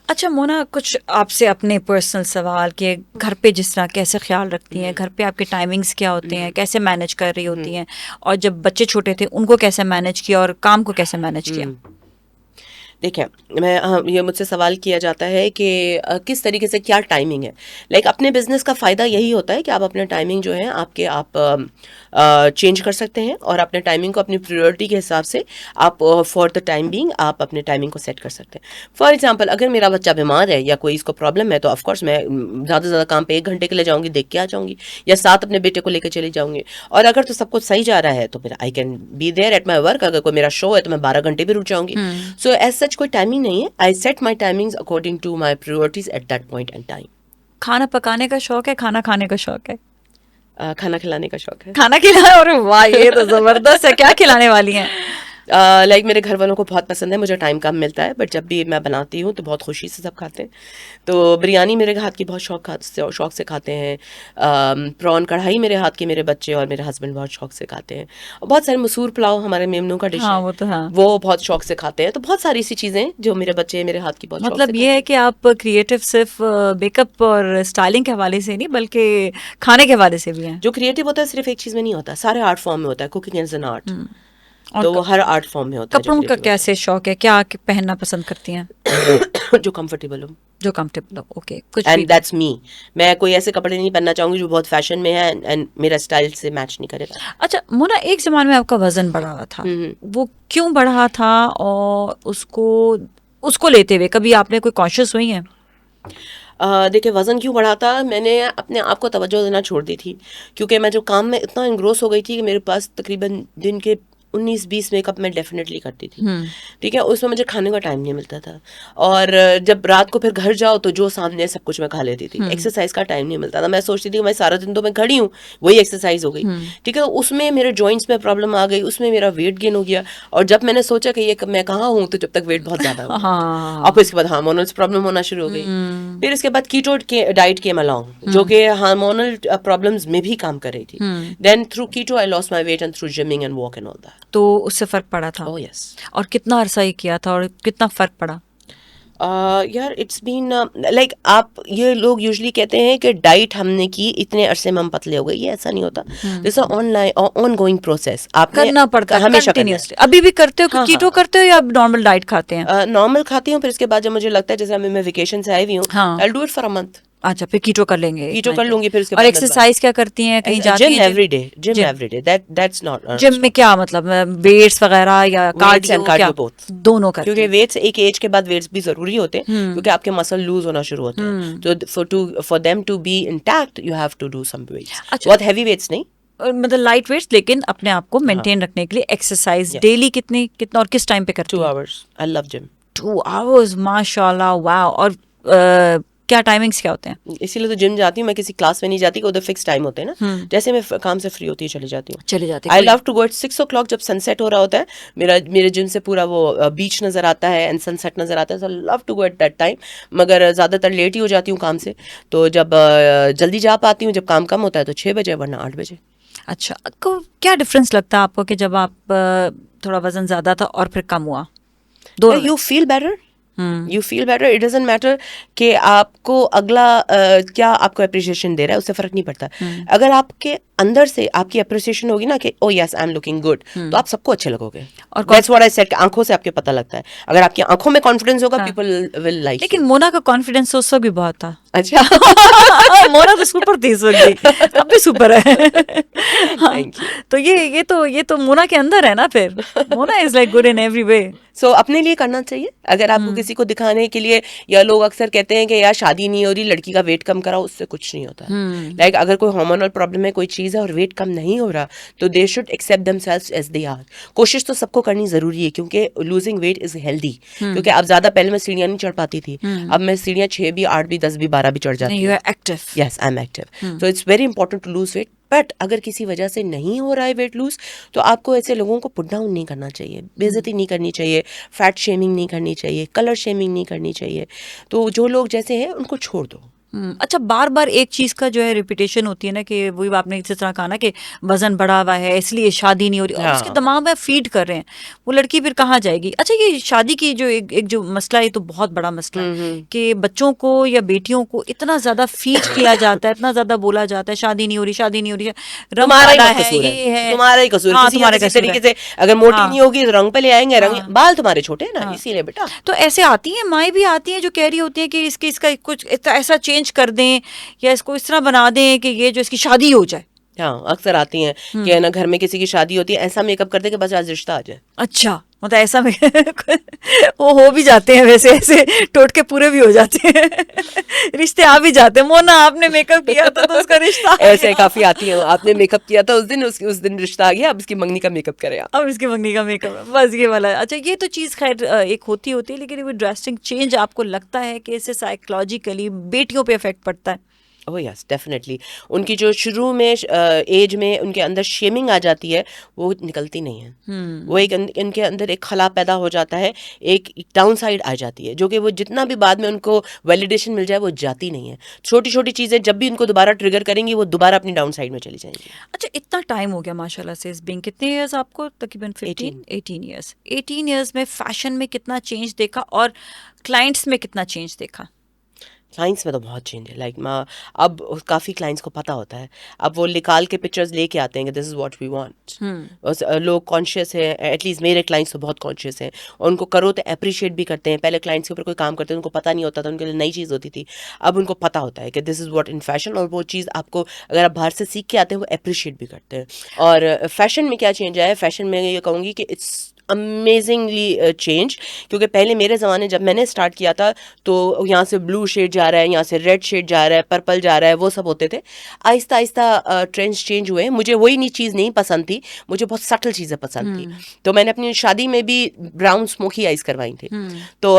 अच्छा मोना, कुछ आपसे अपने पर्सनल सवाल कि घर पे जिस तरह कैसे ख्याल रखती हैं, घर पे आपके टाइमिंग्स क्या होते हैं, कैसे मैनेज कर रही होती हैं, और जब बच्चे छोटे थे उनको कैसे मैनेज किया और काम को कैसे मैनेज किया? देखिए ये मुझसे सवाल किया जाता है कि किस तरीके से क्या टाइमिंग है। लाइक अपने बिजनेस का फ़ायदा यही होता है कि आप अपने टाइमिंग जो है आप चेंज कर सकते हैं, और अपने टाइमिंग को अपनी प्रायोरिटी के हिसाब से आप फॉर द टाइम बीइंग आप अपने टाइमिंग को सेट कर सकते हैं। फॉर एग्जांपल अगर मेरा बच्चा बीमार है या कोई इसको प्रॉब्लम है, तो ऑफकोर्स मैं ज़्यादा से ज़्यादा काम पे 1 घंटे के लिए जाऊँगी, देख के आ जाऊँगी, या साथ अपने बेटे को लेकर चली जाऊँगी। और अगर तो सब कुछ सही जा रहा है तो फिर I can be there at my work. अगर कोई मेरा शो है तो मैं 12 घंटे भी रुक जाऊँगी। सो एज सच कोई टाइमिंग नहीं है। I set my timings according to my priorities at that point and time. खाना पकाने का शौक है, खाना खाने का शौक है? खाना खिलाने का शौक है। खाना खिलाए, और वाह ये तो जबरदस्त है, क्या खिलाने वाली हैं? लाइक मेरे घर वालों को बहुत पसंद है, मुझे टाइम कम मिलता है, बट जब भी मैं बनाती हूँ तो बहुत खुशी से सब खाते हैं। तो बिरयानी मेरे हाथ की बहुत शौक से खाते हैं। प्रॉन कढ़ाई मेरे हाथ की मेरे बच्चे और मेरे हस्बैंड बहुत शौक से खाते हैं। और बहुत सारे मसूर पुलाव हमारे मेमनों का डिश हाँ है, वो तो हाँ। वो बहुत शौक से खाते हैं। तो बहुत सारी ऐसी चीज़ें जो मेरे बच्चे मेरे हाथ की बहुत शौक मतलब से ये है कि आप क्रिएटिव सिर्फ मेकअप और स्टाइलिंग के हवाले से नहीं बल्कि खाने के हवाले से भी हैं। जो क्रिएटिव होता है सिर्फ एक चीज़ में नहीं होता, सारे आर्ट फॉर्म में होता है। कुकिंग इज एन आर्ट, और तो वो हर आर्ट फॉर्म में होता है। जो कपड़ों का creative कैसे शौक है, क्या पहनना पसंद करती हैं? होता है, जो कंफर्टेबल हो, जो कंफर्टेबल हो, ओके, कुछ एंड भी। That's me. मैं कोई ऐसे कपड़े नहीं पहनना चाहूंगी जो बहुत फैशन में है एंड मेरा स्टाइल से मैच नहीं करेगा। अच्छा मोना, एक जमाने में आपका वजन बढ़ा हुआ था, वो क्यों बढ़ा था, और उसको उसको लेते हुए कभी आपने कोई कॉन्शियस हुई हैं? देखिए वज़न क्यों बढ़ा था, मैंने अपने आप को तवज्जो देना छोड़ दी थी, क्योंकि मैं जो काम में इतना इंग्रोस हो गई थी कि मेरे पास तकरीबन दिन के 19-20 मेकअप मैं डेफिनेटली करती थी, ठीक है। उसमें मुझे खाने का टाइम नहीं मिलता था, और जब रात को फिर घर जाओ तो जो सामने है सब कुछ मैं खा लेती थी। एक्सरसाइज का टाइम नहीं मिलता था, मैं सोचती थी कि मैं सारा दिन तो मैं खड़ी हूँ, वही एक्सरसाइज हो गई, ठीक है। उसमें मेरे जॉइंट्स में प्रॉब्लम आ गई, उसमें मेरा वेट गेन हो गया, और जब मैंने सोचा कि ये मैं कहाँ हूँ, तो जब तक वेट बहुत ज्यादा हो गया, और फिर इसके बाद हार्मोनल प्रॉब्लम होना शुरू हो गई। फिर इसके बाद कीटो डाइट केम अलोंग, जो कि हार्मोनल प्रॉब्लम्स में भी काम कर रही थी। Then through keto I lost my weight and through gymming and walk and all that. तो उससे फर्क पड़ा था? Oh yes. और कितना अरसा ये किया था और कितना फर्क पड़ा? यार इट्स बीन लाइक, आप ये लोग यूजुअली कहते हैं कि डाइट हमने की इतने अरसे में हम पतले हो गए, ये ऐसा नहीं होता। This is online on going process, आपने करना पड़ता है हमेशा करना है। कंटिन्यूअसली। अभी भी करते हो कि हाँ, कीटो हाँ। करते हो या नॉर्मल डाइट खाते हैं? नॉर्मल खाती हूँ, फिर इसके बाद जब मुझे लगता है जैसे अभी मैं वेकेशन से आई हुई हूँ, हाँ। I do it for a month. अच्छा, फिर कीटो कर लेंगे? कीटो कर लूंगी, फिर उसके और बाद एक्सरसाइज क्या करती हैं? कहीं जाती जिम हैं? Every day, gym every day, that's not gym में क्या मतलब वेट्स वगैरह या weights cardio? And cardio both, दोनों करती क्योंकि हैं? वेट्स एक एज के बाद वेट्स भी जरूरी होते हैं, क्योंकि आपके मसल लूज होना शुरू होते हैं, तो for them to be intact you have to do some weights. अच्छा। बहुत हैवी वेट्स नहीं, और मतलब लाइट वेट्स, लेकिन अपने आप को मेंटेन रखने के लिए एक्सरसाइज डेली कितना और किस टाइम पे करती 2 हैं? hours। I love gym. 2 hours, माशाल्लाह, वाओ। और क्या टाइमिंग्स क्या होते हैं? इसीलिए तो जिम जाती हूँ मैं, किसी क्लास में नहीं जाती, उधर फिक्स टाइम होते हैं ना, जैसे मैं काम से फ्री होती है चली जाती हूँ। चले जाते I love to go at 6 o'clock, जब सनसेट हो रहा होता है, मेरे जिम से पूरा वो बीच नजर आता है एंड सनसेट नजर आता है, so love to go at that time. मगर ज्यादातर लेट ही हो जाती हूँ काम से, तो जब जल्दी जा पाती हूँ, जब काम कम होता है तो 6 बजे, वरना 8 बजे। अच्छा, को क्या डिफरेंस लगता है आपको कि जब आप थोड़ा वजन ज्यादा था और फिर कम हुआ? दोनों you feel better, you feel better. It doesn't matter कि आपको अगला क्या आपको अप्रिसिएशन दे रहा है, उससे फर्क नहीं पड़ता। अगर आपके अंदर से आपकी अप्रिसिएशन होगी ना कि ओ yes I am looking good, तो आप सबको अच्छे लगोगे। और दैट्स व्हाट आई सेड, आंखों से आपके पता लगता है। अगर आपकी आंखों में कॉन्फिडेंस होगा, हाँ। People will like. लेकिन मोना का कॉन्फिडेंस उस वक्त भी बहुत था। अच्छा। मोना तो सुपर थी इस वक्त भी, अब भी सुपर है। हाँ, Thank you. तो ये तो मोना के अंदर है ना। फिर Mona is like good in every way. So अपने लिए करना चाहिए। अगर आपको किसी को दिखाने के लिए, या लोग अक्सर कहते हैं कि यार शादी नहीं हो रही, लड़की का वेट कम कराओ, उससे कुछ नहीं होता। लाइक अगर कोई हार्मोनल प्रॉब्लम है, कोई चीज है और वेट कम नहीं हो रहा, तो they should accept themselves as they are. कोशिश तो सबको करनी जरूरी है, क्योंकि लूजिंग वेट इज हेल्दी। क्योंकि अब ज्यादा, पहले मैं सीढ़ियां नहीं चढ़ पाती थी, अब मैं सीढ़ियां 6 भी, 8 भी, 10 भी, 12 भी चढ़ जाती यू हूँ। Are active. Yes I am active, so it's very important to lose weight. But अगर किसी वजह से नहीं हो रहा है वेट लूज, तो आपको ऐसे लोगों को पुट डाउन नहीं करना चाहिए, बेइज्जती नहीं करनी चाहिए, फैट शेमिंग नहीं करनी चाहिए, कलर शेमिंग नहीं करनी चाहिए। तो जो लोग जैसे हैं उनको छोड़ दो। अच्छा, बार बार एक चीज का जो है रिपीटेशन होती है ना, कि वही आपने इस तरह कहा ना कि वजन बढ़ा हुआ है इसलिए शादी नहीं हो रही, और हाँ। उसके दिमाग में फीड कर रहे हैं, वो लड़की फिर कहाँ जाएगी? अच्छा, ये शादी की जो एक जो मसला है, ये तो बहुत बड़ा मसला है कि बच्चों को या बेटियों को इतना ज्यादा फीड किया जाता है, इतना ज्यादा बोला जाता है, शादी नहीं हो रही, शादी नहीं हो रही, रंग तुम्हारा ही काला कसूर ये है, तुम्हारा ही कसूर। हाँ, किसी तुम्हारे किसी कसूर तरीके है। से अगर मोटी हाँ। नहीं होगी तो रंग पे ले आएंगे, रंग हाँ। बाल तुम्हारे छोटे हैं ना, हाँ। इसीलिए बेटा। तो ऐसे आती हैं माएँ भी आती हैं जो कह रही होती हैं कि इसका कुछ ऐसा चेंज कर दें, या इसको इस तरह बना दें कि ये जो इसकी शादी हो जाए। हाँ, अक्सर आती हैं कि है ना, घर में किसी की शादी होती है, ऐसा मेकअप करते कि बस आज रिश्ता आ जाए। अच्छा, मतलब ऐसा में वो हो भी जाते हैं, वैसे ऐसे टोटके पूरे भी हो जाते हैं, रिश्ते आ भी जाते हैं। मोना आपने मेकअप किया था तो उसका रिश्ता आ ऐसे गया। काफी आती हैं, आपने मेकअप किया था उस दिन रिश्ता आ गया, अब इसकी मंगनी का मेकअप करें आप। अब इसके मंगनी का मेकअप है, बस ये वाला है। अच्छा, ये तो चीज़ खैर एक होती है, लेकिन वो ड्रास्टिक चेंज आपको लगता है कि इससे साइकोलॉजिकली बेटियों पे इफेक्ट पड़ता है? Oh yes definitely. उनकी जो शुरू में एज में उनके अंदर शेमिंग आ जाती है, वो निकलती नहीं है। वो एक इनके अंदर एक खला पैदा हो जाता है, एक डाउन साइड आ जाती है, जो कि वो जितना भी बाद में उनको वैलिडेशन मिल जाए, वो जाती नहीं है। छोटी छोटी चीज़ें जब भी उनको दोबारा ट्रिगर करेंगी, वो दोबारा अपनी डाउन साइड में चली जाएंगी। अच्छा, इतना टाइम हो गया माशाल्लाह से इस बीइंग, कितने इयर्स आपको? तकरीबन 18 इयर्स। 18 इयर्स में फैशन में कितना चेंज देखा और क्लाइंट्स में कितना चेंज देखा? क्लाइंट्स में तो बहुत चेंज है। लाइक अब काफ़ी क्लाइंट्स को पता होता है, अब वो निकाल के पिक्चर्स लेके आते हैं कि this is what we want. लोग कॉन्शियस हैं, एटलीस्ट मेरे क्लाइंट्स तो बहुत कॉन्शियस हैं, और उनको करो तो अप्रिशिएट भी करते हैं। पहले क्लाइंट्स के ऊपर कोई काम करते हैं, उनको पता नहीं होता था, उनके लिए नई चीज़ होती थी। अब उनको पता होता है कि this is what in fashion, और वो चीज़ आपको अगर आप बाहर से सीख के आते हैं, वो अप्रिशिएट भी करते हैं। और फैशन में क्या चेंज आया है? फैशन में ये कहूँगी कि इट्स अमेजिंगली चेंज, क्योंकि पहले मेरे ज़माने जब मैंने स्टार्ट किया था तो यहाँ से ब्लू शेड जा रहा है, यहाँ से रेड शेड जा रहा है, पर्पल जा रहा है, वो सब होते थे। आहिस्ता आहिस्ता ट्रेंड्स चेंज हुए। मुझे वही नहीं चीज़ नहीं पसंद थी, मुझे बहुत सटल चीज़ें पसंद थी। तो मैंने अपनी शादी में भी ब्राउन स्मोकी आइज करवाई थी। तो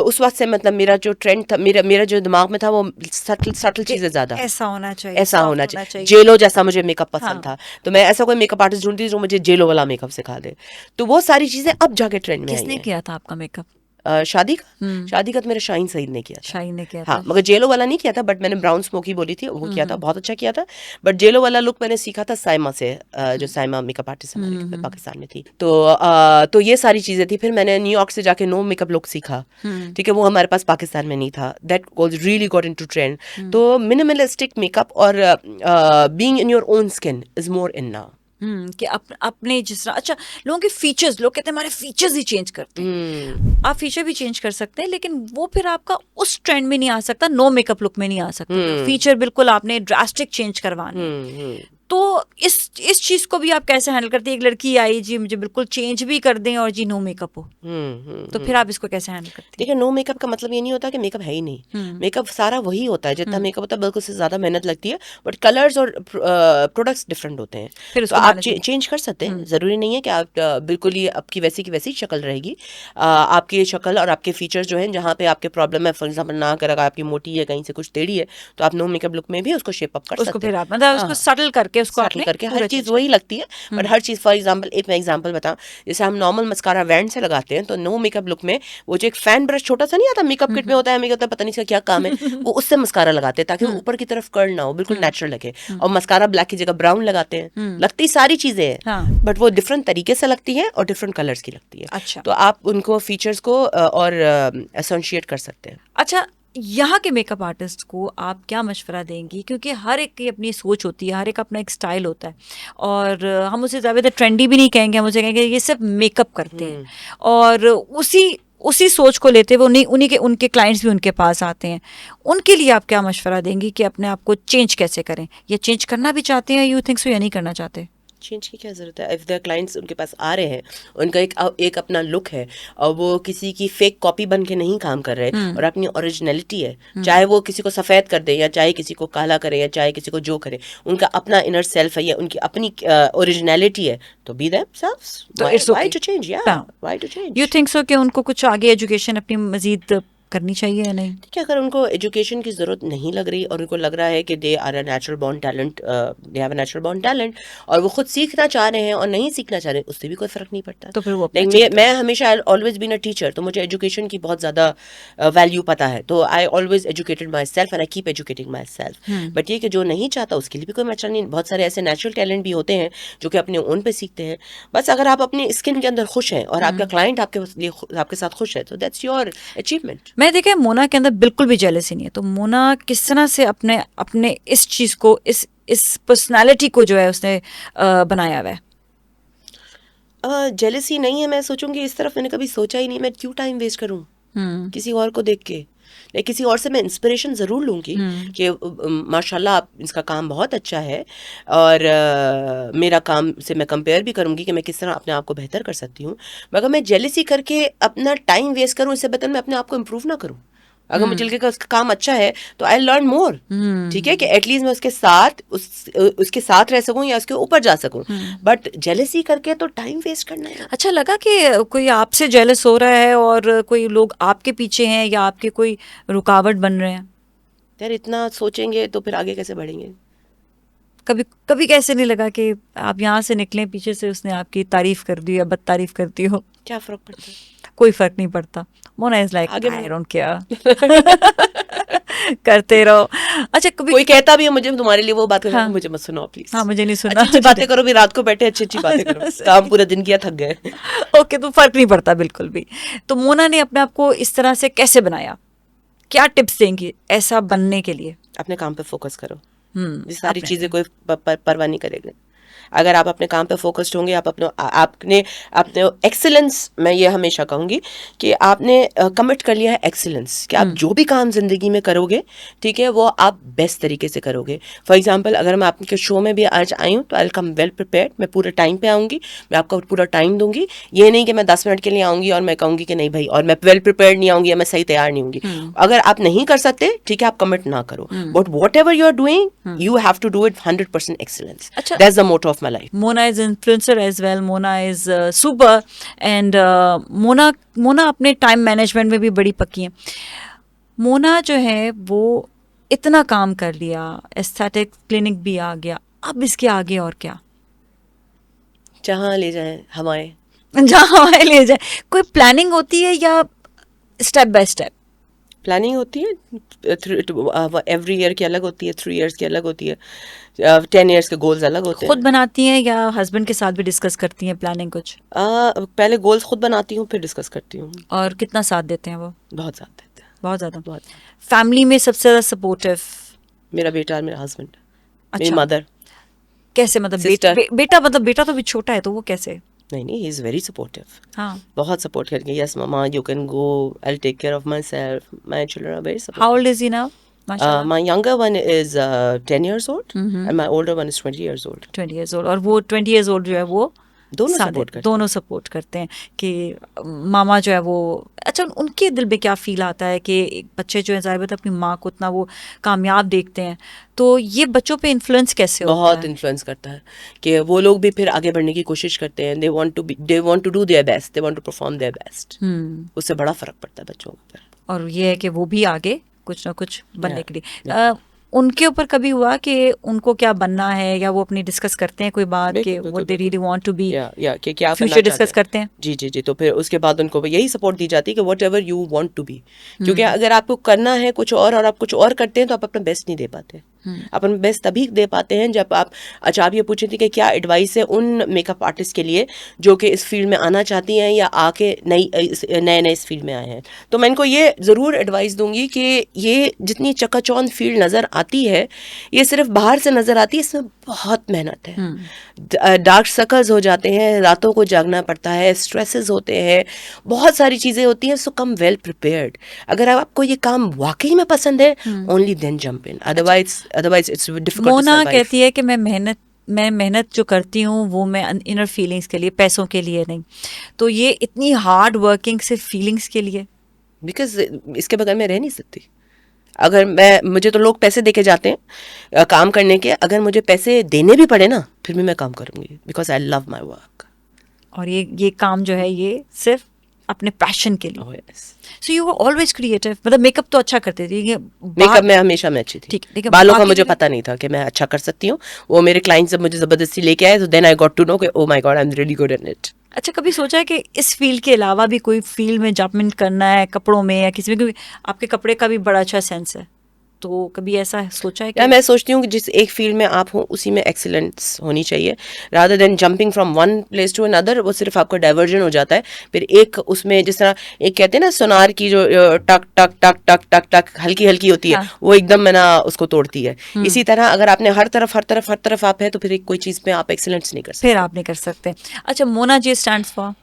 उस वक्त से मतलब मेरा जो ट्रेंड था, मेरा जो दिमाग में था वो सटल चीज़ें ज़्यादा, ऐसा होना चाहिए, ऐसा soft होना चाहिए। जेलो जैसा मुझे मेकअप पसंद हाँ। था, तो मैं ऐसा कोई मेकअप आर्टिस्ट ढूंढती थी जो मुझे जेलो वाला मेकअप सिखा दे। तो वो सारी चीजें अब जाके ट्रेंड में आई किसने हैं। किया था आपका मेकअप? शादी का तो मेरा शाहीन सईद ने किया था। शाहीन ने किया हाँ, था। मगर जेलो वाला नहीं किया था, बट मैंने ब्राउन स्मोकी बोली थी, वो किया था, बहुत अच्छा किया था। बट जेलो वाला लुक मैंने सीखा था साइमा से, जो साइमा मेकअप आर्टिस्ट हमारे पाकिस्तान में थी। तो ये सारी चीजें थी। फिर मैंने न्यूयॉर्क से जाके नो मेकअप लुक सीखा, ठीक है, वो हमारे पास पाकिस्तान में नहीं था। That was really got into trend. तो मिनिमलिस्टिक मेकअप और being in your own skin is more in now. कि अपने जिस तरह, अच्छा, लोगों के फीचर्स, लोग कहते हैं हमारे फीचर्स ही चेंज करते हैं। आप फीचर भी चेंज कर सकते हैं, लेकिन वो फिर आपका उस ट्रेंड में नहीं आ सकता, नो मेकअप लुक में नहीं आ सकता। फीचर बिल्कुल आपने ड्रास्टिक चेंज करवाने। तो इस चीज को भी आप कैसे हैंडल करते हैं? एक लड़की आई जी, मुझे बिल्कुल चेंज भी कर दें और जी नो मेकअप हो, तो फिर आप इसको कैसे हैंडल करते हैं? देखिए, नो मेकअप का मतलब ये नहीं होता कि मेकअप है ही नहीं। मेकअप सारा वही होता है, जितना मेकअप होता है बिल्कुल से ज्यादा मेहनत लगती है, बट कलर्स और प्रोडक्ट्स डिफरेंट होते हैं। फिर तो उसको आप manage चेंज कर सकते हैं, जरूरी नहीं है कि आप बिल्कुल ही आपकी वैसी की वैसी शक्ल रहेगी। आपकी शक्ल और आपके फीचर्स जो हैं, जहाँ पे आपके प्रॉब्लम है, फॉर एग्जाम्पल ना अगर आपकी मोटी है, कहीं से कुछ टेढ़ी है, तो आप नो मेकअप लुक में भी उसको शेप अप कर उसको सकते फिर हैं। आप मतलब उसको सटल करके उसको सेटल आपने करके पूरा हर चीज change वही लगती है, बट हर चीज, फॉर एग्जांपल एक मैं एग्जांपल बताऊं, जैसे हम नॉर्मल मस्कारा वैंड से लगाते हैं, तो नो मेकअप लुक में वो जो एक फैन ब्रश छोटा सा नहीं आता मेकअप किट में होता है, हमें होता है पता नहीं इसका क्या काम है, वो उससे मस्कारा लगाते हैं ताकि वो ऊपर की तरफ कर्ल ना हो, बिल्कुल नेचुरल लगे। और मस्कारा ब्लैक की जगह ब्राउन लगाते हैं, लगती सारी चीजें हैं, हाँ। बट वो डिफरेंट तरीके से लगती है और डिफरेंट कलर्स की लगती है। अच्छा। तो आप उनको फीचर्स को और एसोसिएट कर सकते हैं। अच्छा, यहाँ के मेकअप आर्टिस्ट को आप क्या मशवरा देंगी? क्योंकि हर एक की अपनी सोच होती है, हर एक अपना एक स्टाइल होता है, और हम उसे ज़्यादा ट्रेंडी भी नहीं कहेंगे, हम उसे कहेंगे ये सिर्फ मेकअप करते हैं, और उसी सोच को लेते हुए उनके क्लाइंट्स भी उनके पास आते हैं। उनके लिए आप क्या मशवरा देंगी कि अपने आप को चेंज कैसे करें? या चेंज करना भी चाहते हैं, यू थिंक सो, या नहीं करना चाहते? चेंज की क्या जरूरत है? इफ द क्लाइंट्स उनके पास आ रहे हैं, उनका एक अपना लुक है, और वो किसी की फेक कॉपी बन के नहीं काम कर रहे, और अपनी ओरिजिनलिटी है, चाहे वो किसी को सफेद कर दे, या चाहे किसी को काला करे, या चाहे किसी को जो करे, उनका अपना इनर सेल्फ है, या उनकी अपनी ओरिजिनलिटी है, तो बी देमसेल्व्स। तो इट्स व्हाई टू चेंज? या हाँ। Why to change? You think so कि उनको कुछ आगे एजुकेशन अपनी मजीद करनी चाहिए या नहीं? देखिए, अगर उनको एजुकेशन की ज़रूरत नहीं लग रही और उनको लग रहा है कि they are a natural born talent, they have a natural born talent, और वो खुद सीखना चाह रहे हैं और नहीं सीखना चाह रहे हैं, उससे भी कोई फ़र्क नहीं पड़ता। तो फिर वो अपना लेकिन मैं हमेशा ऑलवेज बीन अ टीचर, तो मुझे एजुकेशन की बहुत ज़्यादा वैल्यू पता है, तो I always educated my self and I keep educating my self. But ये कि जो नहीं चाहता उसके लिए भी कोई मसला नहीं। बहुत सारे ऐसे नेचुरल टैलेंट भी होते हैं जो कि अपने ओन पे सीखते हैं। बस अगर आप अपनी स्किन के अंदर खुश हैं और आपका क्लाइंट आपके साथ खुश है, तो दैट्स योर अचीवमेंट। मैं देखे मोना के अंदर बिल्कुल भी जेलसी नहीं है, तो मोना किस तरह से अपने इस चीज को, इस पर्सनालिटी को जो है उसने बनाया हुआ है? जेलसी नहीं है, मैं सोचूंगी इस तरफ मैंने कभी सोचा ही नहीं, मैं क्यों टाइम वेस्ट करूं किसी और को देख के। नहीं, किसी और से मैं इंस्पिरेशन ज़रूर लूँगी कि माशाल्लाह आप, इसका काम बहुत अच्छा है, और मेरा काम से मैं कंपेयर भी करूँगी कि मैं किस तरह अपने आप को बेहतर कर सकती हूँ। मगर मैं जेलसी करके अपना टाइम वेस्ट करूँ, इससे बेहतर मैं अपने आप को इम्प्रूव ना करूँ। अगर मुझे लगे कि उसका काम अच्छा है तो आई लर्न मोर, ठीक है, कि एटलीस्ट मैं उसके साथ रह सकूं या उसके ऊपर जा सकूं। बट जेलसी करके तो टाइम वेस्ट करना है। अच्छा लगा कि कोई आपसे जेलस हो रहा है और कोई लोग आपके पीछे हैं या आपके कोई रुकावट बन रहे हैं? यार, इतना सोचेंगे तो फिर आगे कैसे बढ़ेंगे? कभी कभी कैसे नहीं लगा कि आप यहाँ से निकले, पीछे से उसने आपकी तारीफ कर दी या बद तारीफ करती हो? क्या फर्क पड़ता है? कोई फर्क नहीं पड़ता। मोना इज लाइक आगे आई डोंट केयर, करते रहो। अच्छा, कभी कोई कहता भी है मुझे तुम्हारे लिए वो बात करना, मुझे मत सुनाओ प्लीज। हाँ, मुझे नहीं सुनना। अच्छी बातें करो, भी रात को बैठे अच्छी बातें करो, काम पूरा दिन किया, थक गए। ओके, तो फर्क नहीं पड़ता बिल्कुल भी। तो मोना ने अपने आप को इस तरह से कैसे बनाया? क्या टिप्स देंगी ऐसा बनने के लिए? अपने काम पे फोकस करो, ये सारी चीजें कोई परवाह नहीं करेगा। अगर आप अपने काम पे फोकस्ड होंगे, आप आपने अपने एक्सीलेंस, मैं ये हमेशा कहूँगी कि आपने कमिट कर लिया है एक्सीलेंस, कि आप जो भी काम जिंदगी में करोगे, ठीक है, वो आप बेस्ट तरीके से करोगे. फॉर एग्जाम्पल, अगर मैं आपके शो में भी आज आई हूँ तो आई कम वेल प्रिपेयर्ड, मैं पूरे टाइम पे आऊँगी, मैं आपको पूरा टाइम दूंगी. ये नहीं कि मैं 10 मिनट के लिए आऊँगी और मैं कहूँगी कि नहीं भाई, और मैं वेल प्रिपेयर्ड नहीं आऊँगी या मैं सही तैयार नहीं होंगी. अगर आप नहीं कर सकते, ठीक है, आप कमिट ना करो, but whatever you are doing, you have to do it 100% excellence. अच्छा. That's the motto of my life. Mona is influencer as well. Mona is super and Mona अपने टाइम मैनेजमेंट में भी बड़ी पक्की है. मोना जो है वो इतना काम कर लिया, एस्थेटिक क्लिनिक भी आ गया, अब इसके आगे और क्या? जहाँ ले जाएं हवाएं. जहाँ हवाएं ले जाए. कोई प्लानिंग होती है या स्टेप बाय स्टेप? प्लानिंग होती है, एवरी ईयर की अलग होती है, 3 इयर्स की अलग होती है, 10 इयर्स के गोल्स अलग होते हैं. खुद बनाती हैं या हस्बैंड के साथ भी डिस्कस करती हैं प्लानिंग कुछ? पहले गोल्स खुद बनाती हूँ, फिर डिस्कस करती हूँ. और कितना साथ देते हैं वो? बहुत साथ देते हैं. बहुत ज़्यादा. बहुत. फैमिली में सबसे ज़्यादा सपोर्टिव? मेरा बेटा और मेरा हस्बैंड. मेरी अच्छा. मदर. कैसे मतलब? Sister. बेटा मतलब बेटा तो भी छोटा है, तो वो कैसे? नहीं, ही इज़ वेरी सपोर्टिव. हाँ. बहुत सपोर्ट करके, yes mama you can go, I take care of myself, my children are very supportive. How old is he now? My younger one is 10 years old, and my older one is 20 years old. 20 years old. और वो 20 years old जो है वो दोनों साथ support करते हैं. दोनों सपोर्ट करते हैं कि मामा जो है वो. अच्छा, उनके दिल में क्या फील आता है कि एक बच्चे जो है ज़ाहिर बात है अपनी माँ को इतना वो कामयाब देखते हैं, तो ये बच्चों पे इन्फ्लुएंस कैसे होता बहुत है? इन्फ्लुएंस करता है कि वो लोग भी फिर आगे बढ़ने की कोशिश करते हैं. They want to do their best, they want to perform their best. उससे बड़ा फर्क पड़ता है बच्चों का. और ये है कि वो भी आगे कुछ ना कुछ बनने Yeah, के लिए. उनके ऊपर कभी हुआ कि उनको क्या बनना है, या वो अपनी डिस्कस करते हैं कोई बात कि बिल्कुल, what they really want to be? या कि क्या करना फ्यूचर चाहते डिस्कस हैं. करते हैं? जी जी जी. तो फिर उसके बाद उनको यही सपोर्ट दी जाती है कि whatever you want to be. क्योंकि अगर आपको करना है कुछ और आप कुछ और करते हैं तो आप अपना बेस्ट नहीं दे पाते. आप अपना बेस्ट तभी दे पाते हैं जब आप. अच्छा, आप ये पूछे थे कि क्या एडवाइस है उन मेकअप आर्टिस्ट के लिए जो कि इस फील्ड में आना चाहती हैं या आके नए इस फील्ड में आए हैं. तो मैं इनको ये ज़रूर एडवाइस दूंगी कि ये जितनी चकाचौंध फील्ड नज़र आती है, ये सिर्फ बाहर से नज़र आती है, इसमें बहुत मेहनत है. डार्क सर्कल्स हो जाते हैं, रातों को जागना पड़ता है, स्ट्रेसेस होते हैं, बहुत सारी चीज़ें होती हैं. So come well prepared. अगर आपको ये काम वाकई में पसंद है, only then jump in, otherwise it's difficult. Mona कहती है कि मैं मेहनत जो करती हूँ वो मैं इनर फीलिंग्स के लिए, पैसों के लिए नहीं. तो ये इतनी हार्ड वर्किंग सिर्फ फीलिंग्स के लिए? बिकॉज इसके बगैर मैं रह नहीं सकती. अगर मुझे तो लोग पैसे देके जाते हैं काम करने के, अगर मुझे पैसे देने भी पड़े ना, फिर भी मैं काम करूँगी, because I love my work. और ये काम जो है ये सिर्फ अपने पैशन के लिए. So you were always creative. मतलब मेकअप तो अच्छा करते थे? मेकअप में हमेशा मैं अच्छी थी. ठीक, लेकिन बालों का मुझे पता नहीं था कि मैं अच्छा कर सकती हूँ. वो मेरे क्लाइंट जब मुझे जबरदस्ती लेके आए, तो then I got to know कि oh my god, I am really good in it. अच्छा, कभी सोचा है कि इस फील्ड के अलावा भी कोई फील्ड में जंपमेंट करना है, कपड़ों में या किसी में? क्योंकि आपके कपड़े का भी बड़ा अच्छा सेंस है, तो कभी ऐसा सोचा है कि? मैं सोचती हूँ कि जिस एक फील्ड में आप हो उसी में एक्सीलेंस होनी चाहिए, rather than jumping from one place to another. वो सिर्फ आपका डाइवर्जन हो जाता है. फिर एक उसमें जिस तरह एक कहते हैं ना सोनार की जो टक टक टक टक टक टक हल्की हल्की होती है, वो एकदम में ना उसको तोड़ती है. इसी तरह अगर आपने हर तरफ आप है, तो फिर कोई चीज़ में आप एक्सीलेंस नहीं कर सकते. फिर आप नहीं कर सकते. अच्छा, मोना जे स्टैंड्स फॉर?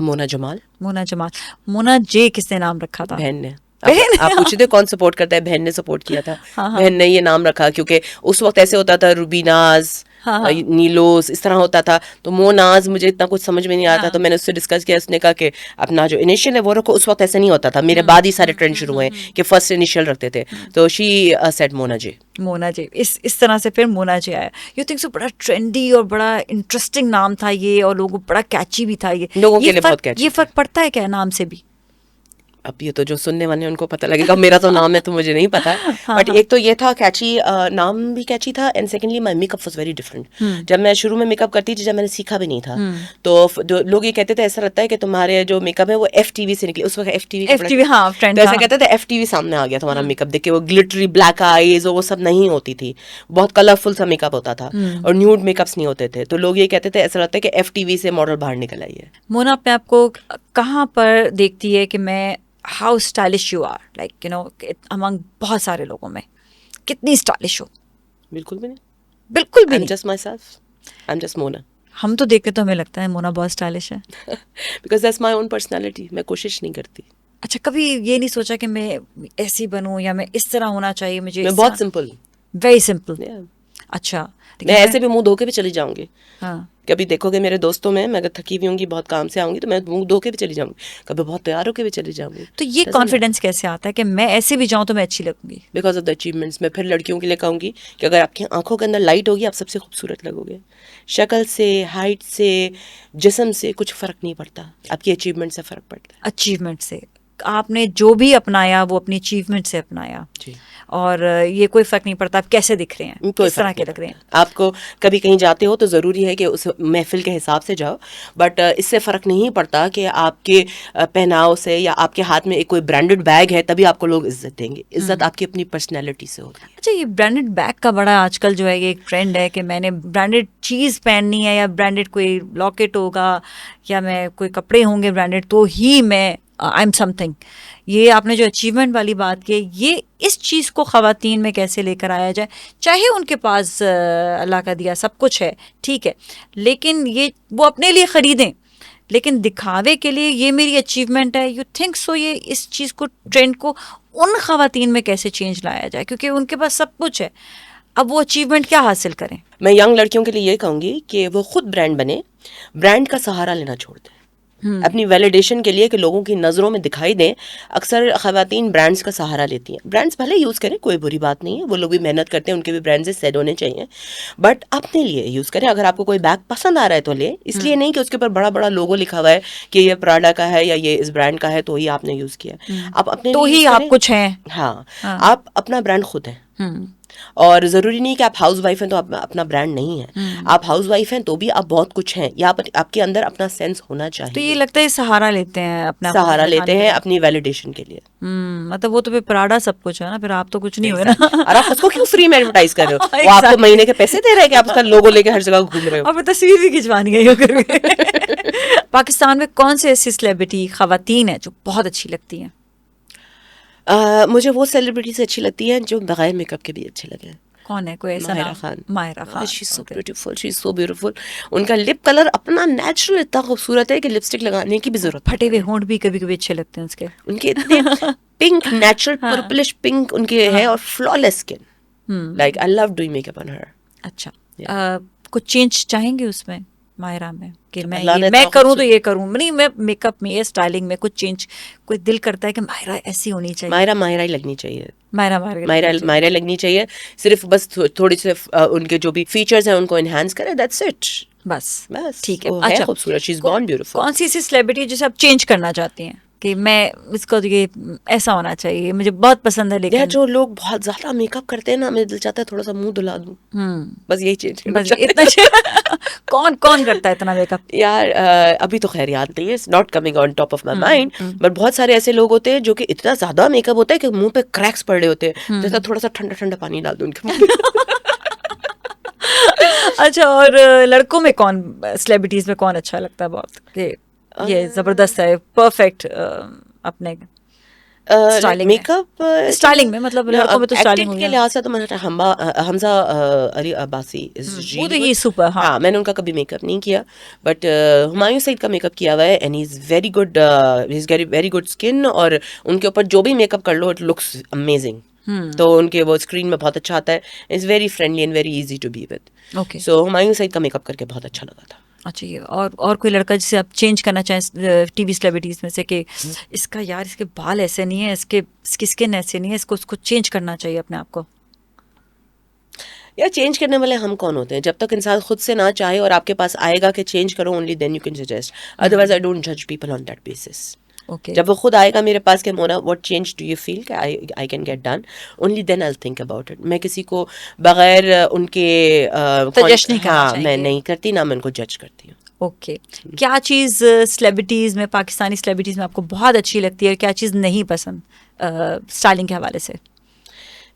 मोना जमाल. मोना जमाल. मोना जे किसने नाम रखा था? बहन ने. आप पूछे थे कौन सपोर्ट करता है, बहन ने सपोर्ट किया था. बहन ने ये नाम रखा क्योंकि उस वक्त ऐसे होता था रूबीनाज, नीलोस, इस तरह होता था. तो मोनाज मुझे इतना कुछ समझ में नहीं आता था. तो मैंने उससे डिस्कस किया. उसने कहा कि अपना जो इनिशियल है वो रखो. उस वक्त ऐसा नहीं होता था, मेरे बाद ही सारे ट्रेंड शुरू हुए कि फर्स्ट इनिशियल रखते थे. तो शी सेड मोना जे. मोना जे. इस तरह से फिर मोना जे आया. यू थिंक सो? बड़ा ट्रेंडी और बड़ा इंटरेस्टिंग नाम था ये, और लोगों बड़ा कैची भी था ये. लोगों के लिए बहुत कैची. ये फर्क पड़ता है क्या नाम से भी? अब ये तो जो सुनने वाले हैं उनको पता लगेगा. मेरा तो नाम है तो मुझे नहीं पता. बट एक तो ये था कैची, नाम भी कैची था. And secondly my makeup was very different. जब मैं शुरू में मेकअप करती थी, जब मैंने सीखा भी नहीं था, तो लोग ये कहते थे ऐसा लगता है कि तुम्हारे जो मेकअप है वो FTV से निकली. उस वक्त FTV तो ऐसा कहते थे FTV सामने आ गया तुम्हारा मेकअप देख के. वो ग्लिटरी ब्लैक आईज वो सब नहीं होती थी, बहुत कलरफुल सा मेकअप होता था, और न्यूड मेकअप्स नहीं होते थे. तो लोग ये कहते थे ऐसा लगता है कि FTV से मॉडल बाहर निकल आई है. मोना अपने आपको कहाँ पर देखती है कि मैं how stylish you are, like you know, among बहुत सारे लोगों में कितनी स्टाइलिश हो? बिल्कुल भी नहीं. बिल्कुल भी I'm नहीं. just myself. I am just Mona हम तो देखते तो हमें लगता है मोना बहुत स्टाइलिश है. Because that's my own personality. मैं कोशिश नहीं करती. अच्छा, कभी ये नहीं सोचा कि मैं ऐसी बनूं या मैं इस तरह होना चाहिए मुझे? मैं बहुत सिंपल. Very simple. Yeah. अच्छा, मैं लेकिन ऐसे भी मुंह धो के भी चली जाऊंगी. हाँ. कभी देखोगे मेरे दोस्तों में, मैं अगर थकी हुई होंगी बहुत काम से आऊंगी तो मैं मुंह धो के भी चली जाऊंगी. कभी बहुत तैयार होके भी चली जाऊंगी. तो ये कॉन्फिडेंस कैसे आता है कि मैं ऐसे भी जाऊं तो मैं अच्छी लगूंगी? Because of the achievements. मैं फिर लड़कियों के लिए कहूंगी कि अगर आपकी आंखों के अंदर लाइट होगी, आप सबसे खूबसूरत लगोगे. शक्ल से, हाइट से, जिस्म से कुछ फ़र्क नहीं पड़ता. आपकी अचीवमेंट से फ़र्क पड़ता है. अचीवमेंट से आपने जो भी अपनाया वो अपनी अचीवमेंट से अपनाया. जी. और ये कोई फर्क नहीं पड़ता आप कैसे दिख रहे हैं, कोई किस तरह फर्क के नहीं लग रहे हैं. पड़ता. आपको कभी कहीं जाते हो तो ज़रूरी है कि उस महफिल के हिसाब से जाओ, बट इससे फ़र्क नहीं पड़ता कि आपके पहनाव से या आपके हाथ में एक कोई ब्रांडेड बैग है तभी आपको लोग इज्जत देंगे. इज्जत आपकी अपनी पर्सनैलिटी से होगी. अच्छा, ये ब्रांडेड बैग का बड़ा आजकल जो है ये एक ट्रेंड है कि मैंने ब्रांडेड चीज़ पहननी है या ब्रांडेड कोई लॉकेट होगा या मैं कोई कपड़े होंगे ब्रांडेड तो ही मैं आई एम समथिंग. ये आपने जो अचीवमेंट वाली बात की, ये इस चीज़ को ख़वातीन में कैसे लेकर आया जाए? चाहे उनके पास अल्लाह का दिया सब कुछ है, ठीक है, लेकिन ये वो अपने लिए ख़रीदें, लेकिन दिखावे के लिए ये मेरी अचीवमेंट है. यू थिंक सो ये इस चीज़ को, ट्रेंड को उन ख़वातीन में कैसे चेंज लाया जाए, क्योंकि उनके पास सब कुछ है, अब वो अचीवमेंट क्या हासिल करें? मैं यंग लड़कियों के लिए ये कहूँगी कि वो खुद ब्रांड बने, ब्रांड का सहारा लेना छोड़ दें. अपनी वैलिडेशन के लिए कि लोगों की नज़रों में दिखाई दें. अक्सर ख़वातीन ब्रांड्स का सहारा लेती हैं. ब्रांड्स भले यूज़ करें, कोई बुरी बात नहीं है, वो लोग भी मेहनत करते हैं, उनके भी ब्रांड्स सेट होने चाहिए, बट अपने लिए यूज़ करें. अगर आपको कोई बैग पसंद आ रहा है तो ले, इसलिए नहीं कि उसके ऊपर बड़ा बड़ा लोगो लिखा हुआ है कि ये प्राडा का है या ये इस ब्रांड का है तो ही आपने यूज़ किया. आप अपने तो लिए ही use आप करें. कुछ हैं. हाँ, हाँ. आप अपना ब्रांड खुद हैं. और ज़रूरी नहीं कि आप हाउस वाइफ हैं तो आप अपना ब्रांड नहीं है. आप हाउस वाइफ हैं तो भी आप बहुत कुछ हैं. या आपके अंदर अपना सेंस होना चाहिए. तो ये लगता है सहारा लेते हैं अपना, सहारा लेते हैं अपनी वैलिडेशन के लिए. मतलब वो तो फिर प्राडा सब कुछ है ना, फिर आप तो कुछ नहीं हुए ना. और आप उसको क्यों फ्री में एडवर्टाइज कर रहे हो? वो Exactly. आपको महीने के पैसे दे रहे हैं कि आप उसका लोगो लेके हर जगह घूम रहे हो. और फिर तस्वीर भी खिंचवानी है करके. पाकिस्तान में कौन से ऐसी सेलिब्रिटी ख़वातीन है जो बहुत अच्छी लगती हैं? मुझे वो सेलिब्रिटी से अच्छी लगती है जो बगैर मेकअप के भी अच्छे लगे. कौन है कोई ऐसा? Mahira Khan. Mahira Khan. She is so beautiful, she is so beautiful. उनका लिप कलर अपना नेचुरल इतना खूबसूरत है कि लिपस्टिक लगाने की भी जरूरत. फटे हुए होंठ भी कभी कभी अच्छे लगते हैं उसके. उनके इतने पिंक, नेचुरल पर्पलिश पिंक उनके है और flawless skin. Like I love doing makeup on her. अच्छा, कुछ चेंज चाहेंगे उसमें मायरा में कि अल्लाह ने मैं इतना करूँ तो ये करूँ, नहीं मैं मेकअप में, ये स्टाइलिंग में कुछ चेंज, कोई दिल करता है कि मायरा ऐसी होनी चाहिए. मायरा ही लगनी चाहिए. मायरा लगनी चाहिए. सिर्फ बस थोड़ी सी उनके जो भी फीचर्स हैं उनको एनहांस करें, दैट्स इट. बस ठीक है. अच्छा, खूबसूरत, शी इज बॉर्न ब्यूटीफुल. कौन सी ऐसी सेलिब्रिटी जिसे आप चेंज करना चाहती हैं कि मैं इसको, ये ऐसा होना चाहिए, मुझे बहुत पसंद है? लेकिन जो लोग बहुत ज्यादा मेकअप करते हैं ना, मेरा दिल चाहता है थोड़ा सा मुंह धुला दूं. बस यही चेंज. बस इतना. कौन करता है इतना मेकअप? यार अभी तो खैर याद नहीं है, it's not coming on top of my mind, but बहुत सारे ऐसे लोग होते हैं जो कि इतना ज्यादा मेकअप होता है कि मुंह पे क्रैक्स पड़ रहे होते हैं. जैसा थोड़ा सा ठंडा ठंडा पानी डाल दूं उनके मुंह पे. अच्छा, और लड़कों में कौन, सेलिब्रिटीज में कौन अच्छा लगता है बहुत कि ये जबरदस्त है, परफेक्ट अपने स्टाइलिंग में मतलब लड़कों में तो स्टाइलिंग के लिहाज से तो मैंने हमजा अली अब्बासी वो तो ये सुपर. हाँ, मैंने उनका कभी मेकअप नहीं किया, बट हुमायूं सईद का मेकअप किया हुआ है and he is very good, he is very good skin, और उनके ऊपर जो भी मेकअप कर लो इट लुक्स अमेजिंग. तो उनके वो स्क्रीन में बहुत अच्छा आता है. It's very friendly and very easy to be with. Okay, so Humayun Saeed का मेकअप करके बहुत अच्छा लगा था. अच्छा, ये और कोई लड़का जिसे आप चेंज करना चाहें टीवी सेलिब्रिटीज में से कि इसका यार इसके बाल ऐसे नहीं है, इसकी स्किन ऐसे नहीं है, उसको चेंज करना चाहिए अपने आप को? यार चेंज करने वाले हम कौन होते हैं? जब तक इंसान खुद से ना चाहे और आपके पास आएगा कि चेंज करो, only then you can suggest. Otherwise I don't जज people on that basis. Okay. जब वो खुद आएगा मेरे पास कि Mona what change do you feel I can get done, only then I think about it. मैं किसी को बगैर उनके सजेस्ट नहीं करना चाहिए. मैं नहीं करती, ना मैं उनको जज करती हूँ. ओके, क्या चीज़ सेलिब्रिटीज़ में, पाकिस्तानी सेलिब्रिटीज़ में आपको बहुत अच्छी लगती है और क्या चीज़ नहीं पसंद स्टाइलिंग के हवाले से?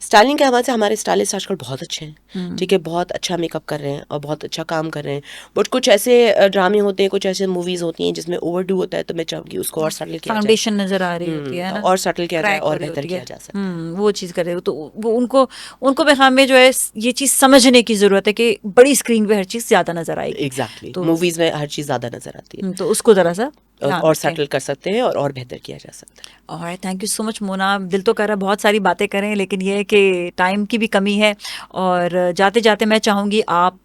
स्टाइलिंग के हवाले से हमारे स्टाइलिस्ट आजकल बहुत अच्छे हैं, ठीक है, बहुत अच्छा मेकअप कर रहे हैं और बहुत अच्छा काम कर रहे हैं। बट कुछ ऐसे ड्रामे होते हैं, कुछ ऐसे मूवीज होती हैं जिसमें ओवरडू होता है, तो मैं चाहूँगी उसको और सटल किया जाए, फाउंडेशन नजर आ रही होती है ना, और सटल किया जाए क्रैक और हो रही बेहतर होती है। किया जा सकता है। वो चीज़ करे तो वो उनको भी हमें जो है ये चीज़ समझने की जरूरत है कि बड़ी स्क्रीन पे हर चीज़ ज्यादा नजर आएगी। एग्जैक्टली, तो मूवीज में हर चीज़ ज़्यादा नजर आती है, तो उसको जरा सा ध्यान और रखें। सटल कर सकते हैं और बेहतर किया जा सकता है। और thank you so much Mona, दिल तो कर रहा है बहुत सारी बातें करें, लेकिन ये है कि टाइम की भी कमी है। और जाते जाते मैं चाहूँगी आप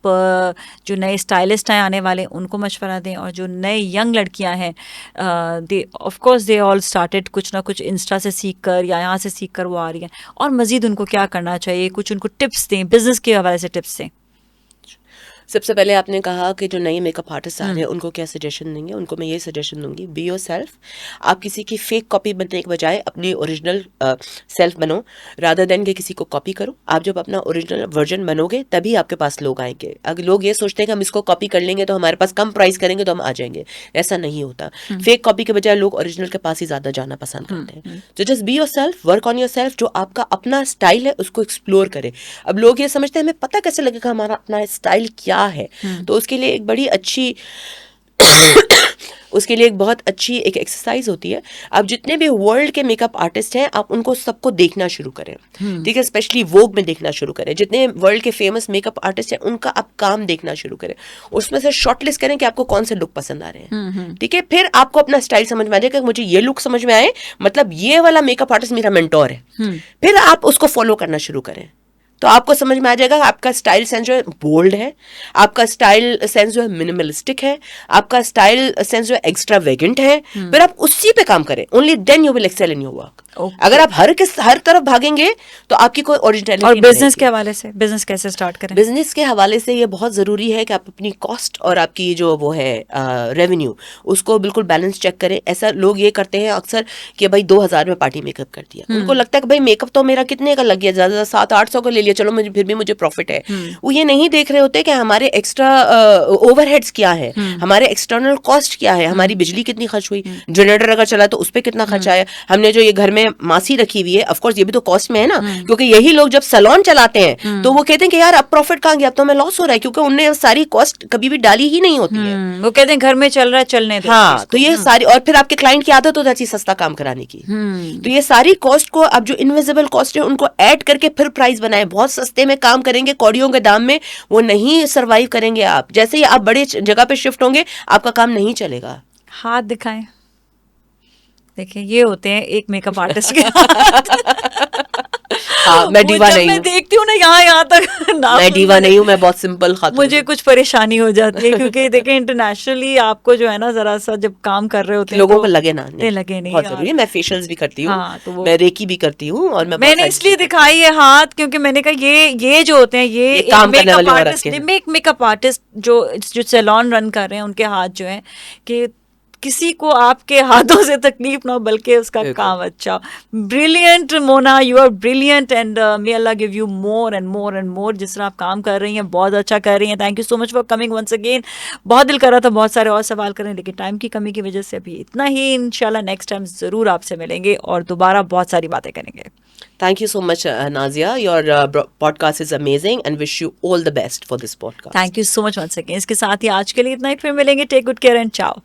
जो नए स्टाइलिस्ट हैं आने वाले, उनको मशवरा दें, और जो नए यंग लड़कियां हैं, they of course they all started कुछ ना कुछ इंस्टा से सीख कर या यहाँ से सीख कर वो आ रही हैं, और मज़ीद उनको क्या करना चाहिए, कुछ उनको टिप्स दें, बिजनेस के हवाले से टिप्स दें। सबसे पहले आपने कहा कि जो नए मेकअप आर्टिस्ट आ रहे हैं उनको क्या सजेशन देंगे, उनको मैं ये सजेशन दूंगी, बी योर सेल्फ। आप किसी की फेक कॉपी बनने के बजाय अपनी ओरिजिनल सेल्फ बनो, रादर देन के किसी को कॉपी करो। आप जब अपना ओरिजिनल वर्जन बनोगे तभी आपके पास लोग आएंगे। अगर लोग ये सोचते हैं कि हम इसको कॉपी कर लेंगे तो हमारे पास कम प्राइस करेंगे तो हम आ जाएंगे, ऐसा नहीं होता। फेक कॉपी के बजाय लोग ओरिजिनल के पास ही ज़्यादा जाना पसंद करते हैं। तो just be your self, work on your self. जो आपका अपना स्टाइल है उसको एक्सप्लोर करें। अब लोग ये समझते हैं हमें पता कैसे लगेगा हमारा अपना स्टाइल क्या है, तो उसके लिए एक बड़ी अच्छी उसके लिए एक बहुत अच्छी एक एक्सरसाइज होती है। आप जितने भी वर्ल्ड के मेकअप आर्टिस्ट हैं आप उनको सबको देखना शुरू करें, ठीक है, स्पेशली वोग में देखना शुरू करें। जितने वर्ल्ड के फेमस मेकअप आर्टिस्ट हैं उनका आप काम देखना शुरू करें, उसमें से शॉर्टलिस्ट करें कि आपको कौन से लुक पसंद आ रहे हैं, ठीक है। फिर आपको अपना स्टाइल समझ में आ जाएगा, मुझे ये लुक समझ में आए, मतलब ये वाला मेकअप आर्टिस्ट मेरा मेंटोर है, फिर आप उसको फॉलो करना शुरू करें। तो आपको समझ में आ जाएगा आपका स्टाइल सेंस जो है बोल्ड है, आपका स्टाइल सेंस जो है मिनिमलिस्टिक है, आपका स्टाइल सेंस जो है एक्स्ट्रावेगेंट है। फिर आप उसी पे काम करें, only then you will excel in your work. अगर आप हर तरफ भागेंगे तो आपकी कोई ओरिजिनलिटी और नहीं बिजनेस रहेगी। के हवाले से बिजनेस कैसे स्टार्ट करें? बिजनेस के हवाले से ये बहुत ज़रूरी है कि आप अपनी कॉस्ट और आपकी जो वो है रेवेन्यू, उसको बिल्कुल बैलेंस चेक करें। ऐसा लोग ये करते हैं अक्सर कि भाई 2000 में पार्टी मेकअप कर दिया, उनको लगता है कि भाई मेकअप तो मेरा कितने का लग गया, ज़्यादा 700-800 का ले लिया, चलो मुझे फिर भी मुझे प्रॉफिट है। वो ये नहीं देख रहे होते कि हमारे एक्स्ट्रा ओवरहेड्स क्या है, हमारे एक्सटर्नल कॉस्ट क्या है, हमारी बिजली कितनी खर्च हुई, जनरेटर अगर चला तो उस पर कितना खर्च आया, हमने जो ये घर में मासी रखी हुई है, ऑफ कोर्स ये भी तो कॉस्ट में है ना, क्योंकि यही लोग जब सैलून चलाते हैं तो वो कहते हैं कि यार अब प्रॉफिट कहाँ गया, अब तो हमें लॉस हो रहा है, क्योंकि उनने सारी कॉस्ट कभी भी डाली ही नहीं होती है। वो कहते हैं घर में चल रहा है, चलने दो हाँ, इसको। तो ये सारी, और फिर आपके क्लाइंट की आदत हो जाती है सस्ता काम कराने की, तो ये सारी कॉस्ट को अब जो इनविजिबल कॉस्ट है उनको ऐड करके फिर प्राइस बनाए। बहुत सस्ते में काम करेंगे, कौड़ियों के दाम में, वो नहीं सरवाइव करेंगे। आप जैसे ही आप बड़े जगह पे शिफ्ट होंगे आपका काम नहीं चलेगा। हाथ दिखाएं, देखिए ये होते हैं एक मेकअप आर्टिस्ट के हाँ, मैं वो डीवा जब नहीं मैं हूँ, देखती हूँ ना यहाँ तक मैं डीवा नहीं हूँ, मैं बहुत सिंपल खातून मुझे हूँ। कुछ परेशानी हो जाती है, क्योंकि देखें इंटरनेशनली आपको जो है ना जरा सा जब काम कर रहे होते हैं लोगों तो को लगे ना, नहीं लगे नहीं बहुत यार। जरूरी है। मैं फेशियल्स भी करती हूँ, हाँ, तो वो मैं रेकी भी करती हूँ, और मैं बहुत मैंने सारी इसलिए चीजें दिखाई है हाथ, क्योंकि मैंने कहा ये जो होते हैं ये काम करने मेकअप वाले वहाँ आर्टिस्ट, रखे हैं। मेकअप आर्टिस्ट जो सैलून रन कर रहे हैं उनके हाथ जो है कि किसी को आपके हाथों से तकलीफ ना हो, बल्कि उसका बिल्कुल। काम अच्छा। Brilliant Mona, you are brilliant, and may Allah give you more and more and more. जिस तरह आप काम कर रही हैं बहुत अच्छा कर रही हैं। Thank you so much for coming once again. बहुत दिल कर रहा था बहुत सारे और सवाल करें, लेकिन टाइम की कमी की वजह से अभी इतना ही। इंशाल्लाह नेक्स्ट टाइम ज़रूर आपसे मिलेंगे और दोबारा बहुत सारी बातें करेंगे। Thank you so much, Nazia. Your podcast is amazing and wish you all the best for this podcast. Thank you so much once again. इसके साथ ही आज के लिए इतना ही, फिर मिलेंगे। टेक गुड केयर एंड चाओ।